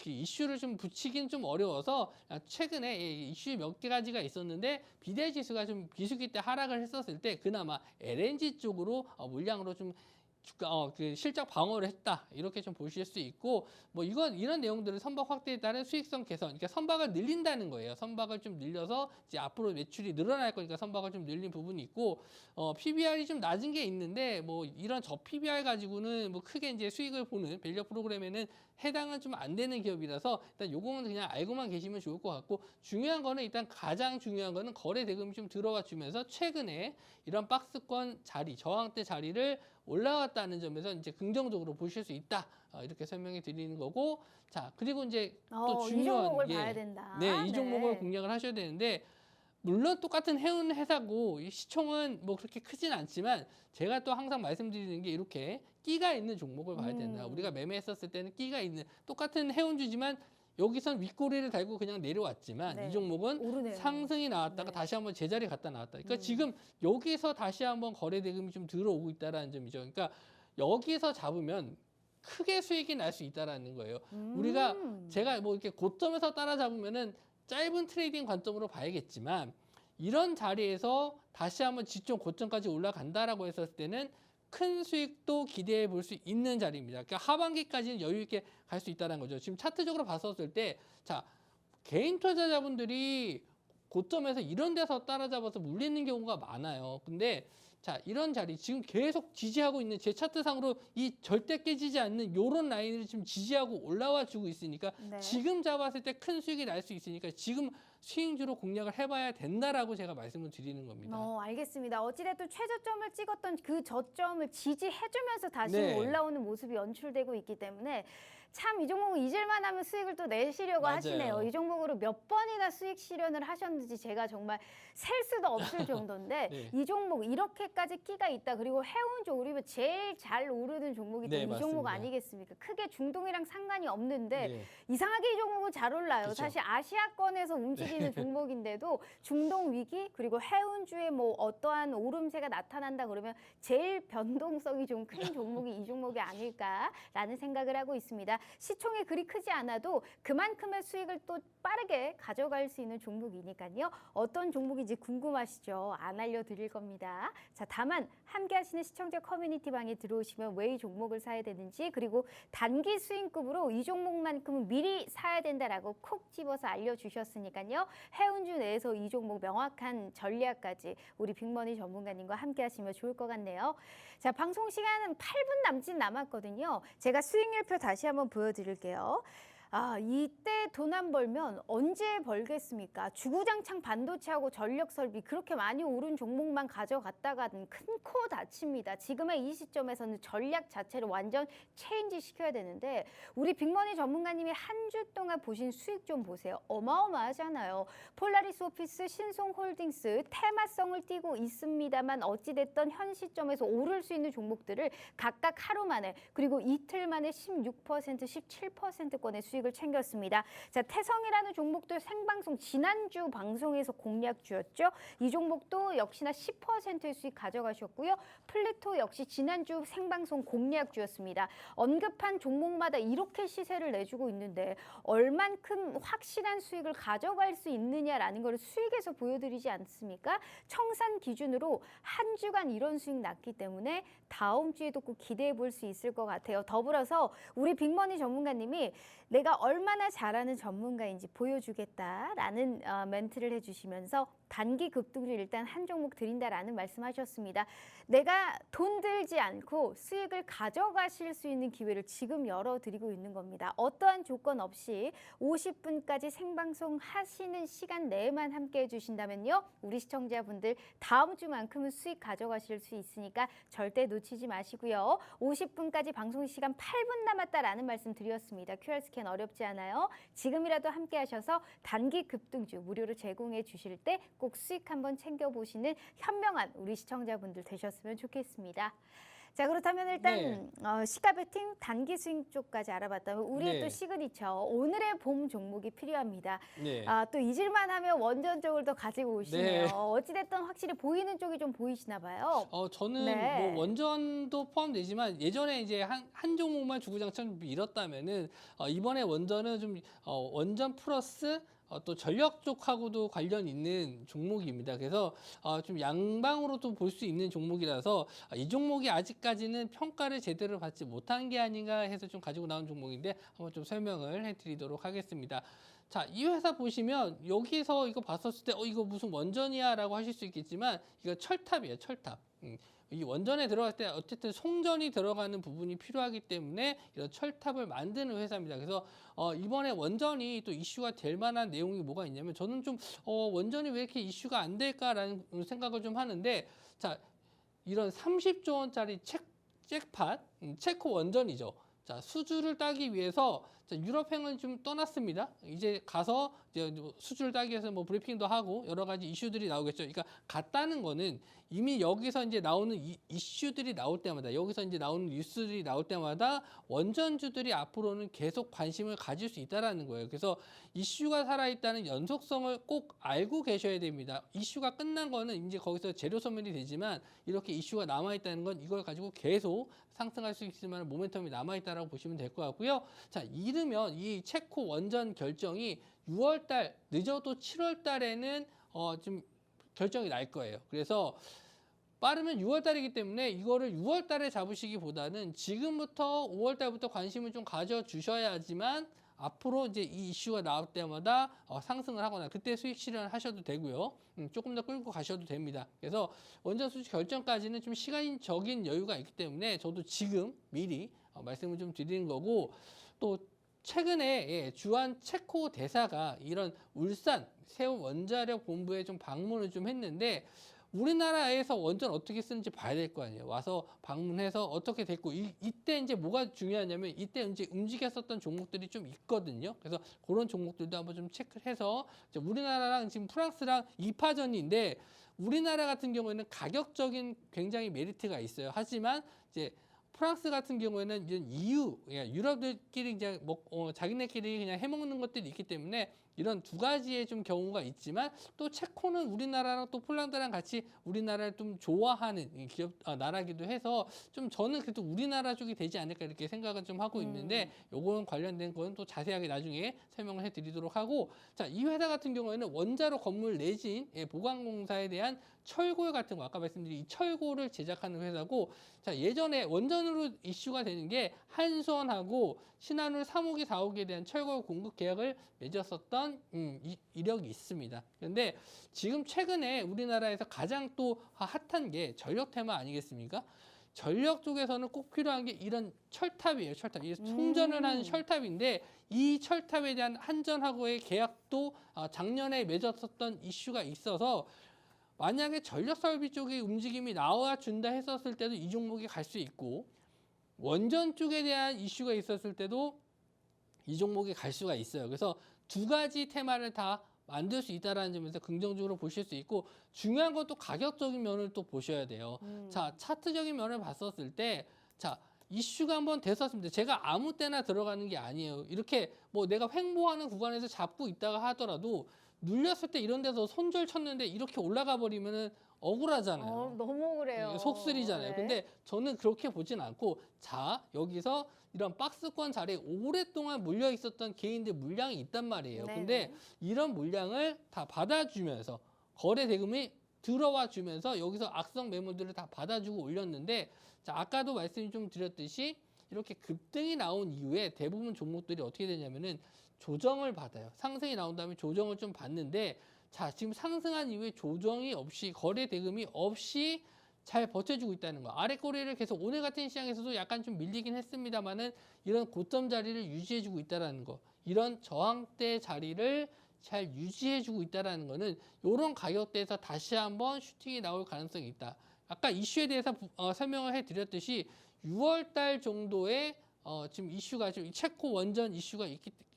이슈를 좀 붙이긴 좀 어려워서 최근에 이슈 몇 가지가 있었는데 비대 지수가 좀 비수기 때 하락을 했었을 때 그나마 LNG 쪽으로 물량으로 좀 그 실적 방어를 했다 이렇게 좀 보실 수 있고 이런 내용들은 선박 확대에 따른 수익성 개선, 그러니까 선박을 늘린다는 거예요. 선박을 좀 늘려서 이제 앞으로 매출이 늘어날 거니까 선박을 좀 늘린 부분이 있고 PBR이 좀 낮은 게 있는데 이런 저 PBR 가지고는 크게 이제 수익을 보는 밸류 프로그램에는 해당은 좀 안 되는 기업이라서 일단 요거는 그냥 알고만 계시면 좋을 것 같고 중요한 거는 일단 가장 중요한 거는 거래 대금이 좀 들어와 주면서 최근에 이런 박스권 자리, 저항대 자리를 올라왔다는 점에서 이제 긍정적으로 보실 수 있다. 이렇게 설명해 드리는 거고. 자, 그리고 이제 또 이 중요한 종목을 게 봐야 된다. 네, 이 종목을 공략을 하셔야 되는데 물론 똑같은 해운 회사고 이 시총은 그렇게 크진 않지만 제가 또 항상 말씀드리는 게 이렇게 끼가 있는 종목을 봐야 된다. 우리가 매매했었을 때는 끼가 있는 똑같은 해운주지만 여기선 윗꼬리를 달고 그냥 내려왔지만 네. 이 종목은 오르네요. 상승이 나왔다가 네. 다시 한번 제자리 갔다 나왔다. 그러니까 지금 여기서 다시 한번 거래 대금이 좀 들어오고 있다라는 점이죠. 그러니까 여기서 잡으면 크게 수익이 날 수 있다라는 거예요. 우리가 제가 이렇게 고점에서 따라잡으면은 짧은 트레이딩 관점으로 봐야겠지만 이런 자리에서 다시 한번 지점 고점까지 올라간다라고 했을 때는 큰 수익도 기대해 볼 수 있는 자리입니다. 그러니까 하반기까지는 여유 있게 갈 수 있다는 거죠. 지금 차트적으로 봤었을 때, 자, 개인 투자자분들이 고점에서 이런 데서 따라잡아서 물리는 경우가 많아요. 근데 자, 이런 자리 지금 계속 지지하고 있는 제 차트상으로 이 절대 깨지지 않는 요런 라인을 지금 지지하고 올라와 주고 있으니까 네. 지금 잡았을 때 큰 수익이 날 수 있으니까 지금 수익주로 공략을 해봐야 된다라고 제가 말씀을 드리는 겁니다. 알겠습니다. 어찌됐든 최저점을 찍었던 그 저점을 지지해주면서 다시 네. 올라오는 모습이 연출되고 있기 때문에 참 이 종목은 잊을만 하면 수익을 또 내시려고 맞아요. 하시네요. 이 종목으로 몇 번이나 수익 실현을 하셨는지 제가 정말 셀 수도 없을 정도인데 네. 이 종목 이렇게까지 끼가 있다. 그리고 해운조 우리가 제일 잘 오르는 종목이 또 네, 이 종목 맞습니다. 아니겠습니까? 크게 중동이랑 상관이 없는데 네. 이상하게 이 종목은 잘 올라요. 그쵸. 사실 아시아권에서 움직이는 종목인데도 중동 위기 그리고 해운주에 어떠한 오름세가 나타난다 그러면 제일 변동성이 좀 큰 종목이 이 종목이 아닐까라는 생각을 하고 있습니다. 시총이 그리 크지 않아도 그만큼의 수익을 또 빠르게 가져갈 수 있는 종목이니까요. 어떤 종목인지 궁금하시죠? 안 알려드릴 겁니다. 자, 다만 함께 하시는 시청자 커뮤니티 방에 들어오시면 왜 이 종목을 사야 되는지 그리고 단기 수익급으로 이 종목만큼은 미리 사야 된다라고 콕 집어서 알려주셨으니까요. 있고요. 해운주 내에서 이 종목 명확한 전략까지 우리 빅머니 전문가님과 함께 하시면 좋을 것 같네요. 자, 방송 시간은 8분 남짓 남았거든요. 제가 수익률표 다시 한번 보여드릴게요. 이때 돈 안 벌면 언제 벌겠습니까? 주구장창 반도체하고 전력설비 그렇게 많이 오른 종목만 가져갔다가는 큰 코 다칩니다. 지금의 이 시점에서는 전략 자체를 완전 체인지 시켜야 되는데 우리 빅머니 전문가님이 한 주 동안 보신 수익 좀 보세요. 어마어마하잖아요. 폴라리스 오피스, 신송홀딩스, 테마성을 띠고 있습니다만 어찌됐던 현 시점에서 오를 수 있는 종목들을 각각 하루 만에 그리고 이틀 만에 16%, 17%권의 수익을 챙겼습니다. 자, 태성이라는 종목도 생방송 지난주 방송에서 공략주였죠. 이 종목도 역시나 10%의 수익 가져가셨고요. 플리토 역시 지난주 생방송 공략주였습니다. 언급한 종목마다 이렇게 시세를 내주고 있는데 얼만큼 확실한 수익을 가져갈 수 있느냐라는 걸 수익에서 보여드리지 않습니까? 청산 기준으로 한 주간 이런 수익 났기 때문에 다음 주에도 꼭 기대해 볼 수 있을 것 같아요. 더불어서 우리 빅머니 전문가님이 내가 얼마나 잘하는 전문가인지 보여주겠다라는 멘트를 해주시면서 단기 급등을 일단 한 종목 드린다라는 말씀하셨습니다. 내가 돈 들지 않고 수익을 가져가실 수 있는 기회를 지금 열어드리고 있는 겁니다. 어떠한 조건 없이 50분까지 생방송 하시는 시간 내에만 함께 해주신다면요. 우리 시청자분들 다음 주만큼은 수익 가져가실 수 있으니까 절대 놓치지 마시고요. 50분까지 방송 시간 8분 남았다라는 말씀 드렸습니다. QR 스캔 어렵지 않아요. 지금이라도 함께 하셔서 단기 급등주 무료로 제공해 주실 때 꼭 수익 한번 챙겨보시는 현명한 우리 시청자분들 되셨으면 좋겠습니다. 자, 그렇다면 일단 시가 베팅 단기 수익 쪽까지 알아봤다면 우리의 또 시그니처 오늘의 봄 종목이 필요합니다. 또 잊을만 하면 원전 쪽을 더 가지고 오시네요. 어찌됐든 확실히 보이는 쪽이 좀 보이시나 봐요. 저는 뭐 원전도 포함되지만 예전에 이제 한 종목만 주구장창 밀었다면은 이번에 원전은 좀 원전 플러스 또 전력 쪽하고도 관련 있는 종목입니다. 그래서 좀 양방으로도 볼 수 있는 종목이라서 이 종목이 아직까지는 평가를 제대로 받지 못한 게 아닌가 해서 좀 가지고 나온 종목인데 한번 좀 설명을 해드리도록 하겠습니다. 자, 이 회사 보시면 여기서 이거 봤었을 때 이거 무슨 원전이야 라고 하실 수 있겠지만 이거 철탑이에요. 철탑. 이 원전에 들어갈 때 어쨌든 송전이 들어가는 부분이 필요하기 때문에 이런 철탑을 만드는 회사입니다. 그래서 이번에 원전이 또 이슈가 될 만한 내용이 뭐가 있냐면 저는 좀 원전이 왜 이렇게 이슈가 안 될까라는 생각을 좀 하는데 자, 이런 30조 원짜리 잭팟, 체코 원전이죠. 자, 수주를 따기 위해서 유럽행은 좀 떠났습니다. 이제 가서 이제 수주를 따기 위해서 뭐 브리핑도 하고 여러 가지 이슈들이 나오겠죠. 그러니까 갔다는 거는 이미 여기서 이제 나오는 이슈들이 나올 때마다 여기서 이제 나오는 뉴스들이 나올 때마다 원전주들이 앞으로는 계속 관심을 가질 수 있다라는 거예요. 그래서 이슈가 살아있다는 연속성을 꼭 알고 계셔야 됩니다. 이슈가 끝난 거는 이제 거기서 재료 소멸이 되지만 이렇게 이슈가 남아있다는 건 이걸 가지고 계속 상승할 수 있을 만한 모멘텀이 남아있다라고 보시면 될 것 같고요. 자, 이르면 이 체코 원전 결정이 6월달 늦어도 7월달에는 좀 결정이 날 거예요. 그래서 빠르면 6월달이기 때문에 이거를 6월달에 잡으시기보다는 지금부터 5월달부터 관심을 좀 가져주셔야지만 앞으로 이제 이 이슈가 나올 때마다 상승을 하거나 그때 수익 실현을 하셔도 되고요. 조금 더 끌고 가셔도 됩니다. 그래서 원전 수주 결정까지는 좀 시간적인 여유가 있기 때문에 저도 지금 미리 말씀을 좀 드리는 거고 또 최근에 주한 체코 대사가 이런 울산 세운 원자력 본부에 좀 방문을 좀 했는데 우리나라에서 원전 어떻게 쓰는지 봐야 될 거 아니에요. 와서 방문해서 어떻게 됐고 이때 이제 뭐가 중요하냐면 이때 이제 움직였었던 종목들이 좀 있거든요. 그래서 그런 종목들도 한번 좀 체크를 해서 우리나라랑 지금 프랑스랑 2파전인데 우리나라 같은 경우에는 가격적인 굉장히 메리트가 있어요. 하지만 이제 프랑스 같은 경우에는 이런 EU, 유럽들끼리 그냥 자기네끼리 그냥 해먹는 것들이 있기 때문에 이런 두 가지의 좀 경우가 있지만 또 체코는 우리나라랑 또 폴란드랑 같이 우리나라를 좀 좋아하는 나라기도 해서 좀 저는 그래도 우리나라 쪽이 되지 않을까 이렇게 생각을 좀 하고 있는데 요거는 관련된 건 또 자세하게 나중에 설명을 해드리도록 하고 자, 이 회사 같은 경우에는 원자로 건물 내진 보강공사에 대한 철골 같은 거, 아까 말씀드린 이 철골을 제작하는 회사고, 자, 예전에 원전으로 이슈가 되는 게 한수원하고 신한울 3호기, 4호기에 대한 철골 공급 계약을 맺었었던 이력이 있습니다. 그런데 지금 최근에 우리나라에서 가장 또 핫한 게 전력 테마 아니겠습니까? 전력 쪽에서는 꼭 필요한 게 이런 철탑이에요. 철탑. 이게 충전을 하는 철탑인데, 이 철탑에 대한 한전하고의 계약도 작년에 맺었었던 이슈가 있어서, 만약에 전력 설비 쪽의 움직임이 나와준다 했었을 때도 이 종목이 갈 수 있고, 원전 쪽에 대한 이슈가 있었을 때도 이 종목이 갈 수가 있어요. 그래서 두 가지 테마를 다 만들 수 있다는 점에서 긍정적으로 보실 수 있고, 중요한 건 또 가격적인 면을 또 보셔야 돼요. 자, 차트적인 면을 봤었을 때, 자, 이슈가 한번 됐었습니다. 제가 아무 때나 들어가는 게 아니에요. 이렇게 뭐 내가 횡보하는 구간에서 잡고 있다가 하더라도 눌렸을 때 이런 데서 손절 쳤는데 이렇게 올라가 버리면은 억울하잖아요. 너무 억울해요. 속쓰리잖아요. 네. 근데 저는 그렇게 보진 않고, 자, 여기서 이런 박스권 자리에 오랫동안 물려 있었던 개인들 물량이 있단 말이에요. 네네. 근데 이런 물량을 다 받아주면서 거래 대금이 들어와 주면서 여기서 악성 매물들을 다 받아주고 올렸는데, 자, 아까도 말씀 좀 드렸듯이 이렇게 급등이 나온 이후에 대부분 종목들이 어떻게 되냐면은 조정을 받아요. 상승이 나온 다음에 조정을 좀 받는데, 자, 지금 상승한 이후에 조정이 없이, 거래 대금이 없이 잘 버텨주고 있다는 거. 아래 꼬리를 계속 오늘 같은 시장에서도 약간 좀 밀리긴 했습니다만은 이런 고점 자리를 유지해주고 있다는 거. 이런 저항대 자리를 잘 유지해주고 있다는 거는 이런 가격대에서 다시 한번 슈팅이 나올 가능성이 있다. 아까 이슈에 대해서 설명을 해드렸듯이 6월 달 정도에 지금 이슈가 지금 체코 원전 이슈가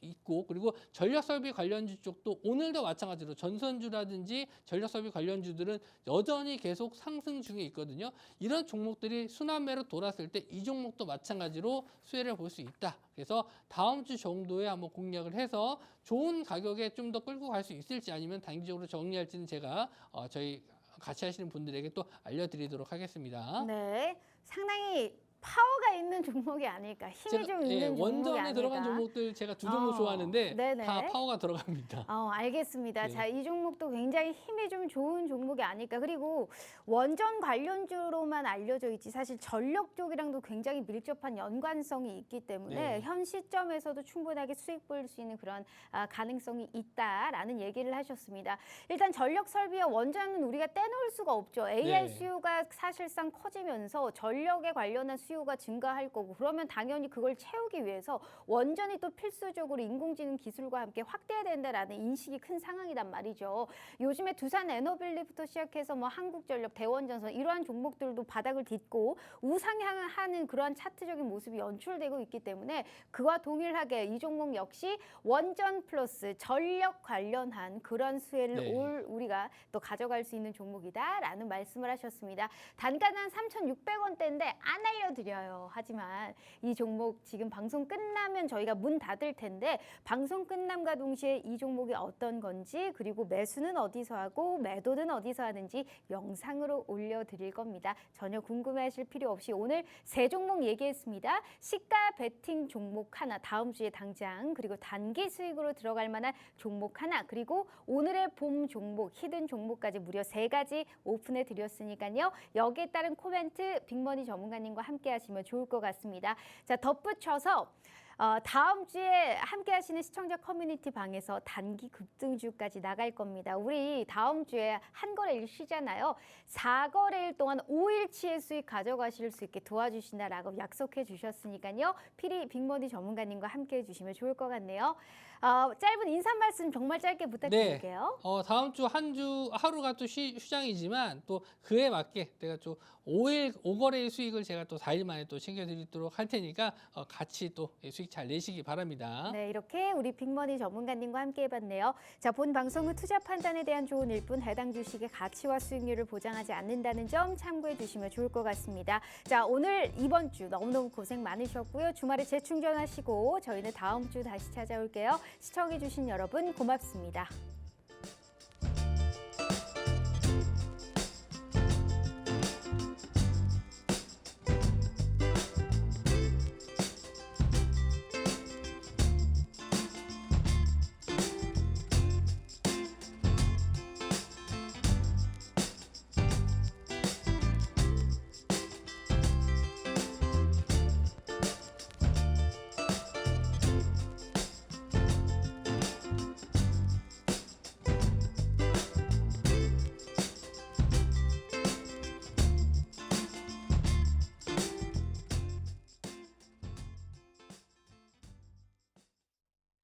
있고, 그리고 전력설비 관련주 쪽도 오늘도 마찬가지로 전선주라든지 전력설비 관련주들은 여전히 계속 상승 중에 있거든요. 이런 종목들이 순환매로 돌았을 때 이 종목도 마찬가지로 수혜를 볼 수 있다. 그래서 다음 주 정도에 한번 공략을 해서 좋은 가격에 좀 더 끌고 갈 수 있을지, 아니면 단기적으로 정리할지는 제가 저희 같이 하시는 분들에게 또 알려드리도록 하겠습니다. 네, 상당히 파워가 있는 종목이 아닐까, 힘이 좀 있는 종목이 원전에 아닐까. 들어간 종목들 제가 두 종목 좋아하는데 네네. 다 파워가 들어갑니다. 알겠습니다. 네. 자, 이 종목도 굉장히 힘이 좀 좋은 종목이 아닐까. 그리고 원전 관련주로만 알려져 있지, 사실 전력 쪽이랑도 굉장히 밀접한 연관성이 있기 때문에 네. 현 시점에서도 충분하게 수익 볼 수 있는 그런 가능성이 있다라는 얘기를 하셨습니다. 일단 전력 설비와 원전은 우리가 떼놓을 수가 없죠. AI 네. 수요가 사실상 커지면서 전력에 관련한 수요가 증가할 거고, 그러면 당연히 그걸 채우기 위해서 원전이 또 필수적으로 인공지능 기술과 함께 확대해야 된다라는 인식이 큰 상황이란 말이죠. 요즘에 두산 에너빌리부터 시작해서 뭐 한국전력, 대원전선 이러한 종목들도 바닥을 딛고 우상향하는 그러한 차트적인 모습이 연출되고 있기 때문에 그와 동일하게 이 종목 역시 원전 플러스 전력 관련한 그런 수혜를 네. 올 우리가 또 가져갈 수 있는 종목이다라는 말씀을 하셨습니다. 단가는 3,600원대인데 안 알려드려요. 하지만 이 종목 지금 방송 끝나면 저희가 문 닫을 텐데, 방송 끝남과 동시에 이 종목이 어떤 건지, 그리고 매수는 어디서 하고 매도는 어디서 하는지 영상으로 올려드릴 겁니다. 전혀 궁금해하실 필요 없이 오늘 세 종목 얘기했습니다. 시가 베팅 종목 하나, 다음 주에 당장, 그리고 단기 수익으로 들어갈 만한 종목 하나, 그리고 오늘의 봄 종목, 히든 종목까지 무려 3가지 오픈해 드렸으니까요. 여기에 따른 코멘트 빅머니 전문가님과 함께 하시면 좋을 것 같습니다. 자, 덧붙여서 다음 주에 함께 하시는 시청자 커뮤니티 방에서 단기 급등주까지 나갈 겁니다. 우리 다음 주에 한 거래일 쉬잖아요. 4거래일 동안 5일치의 수익 가져가실 수 있게 도와주신다라고 약속해 주셨으니까요. 필히 빅머니 전문가님과 함께 해주시면 좋을 것 같네요. 짧은 인사 말씀 정말 짧게 부탁드릴게요. 다음 주 한 주 하루가 또 휴장이지만 또 그에 맞게 내가 좀 5거래일 수익을 제가 또 4일 만에 또 챙겨드리도록 할 테니까 같이 또 수익 잘 내시기 바랍니다. 네, 이렇게 우리 빅머니 전문가님과 함께 해봤네요. 자, 본 방송은 투자 판단에 대한 조언일 뿐 해당 주식의 가치와 수익률을 보장하지 않는다는 점 참고해 주시면 좋을 것 같습니다. 자, 오늘 이번 주 너무너무 고생 많으셨고요. 주말에 재충전하시고 저희는 다음 주 다시 찾아올게요. 시청해 주신 여러분 고맙습니다.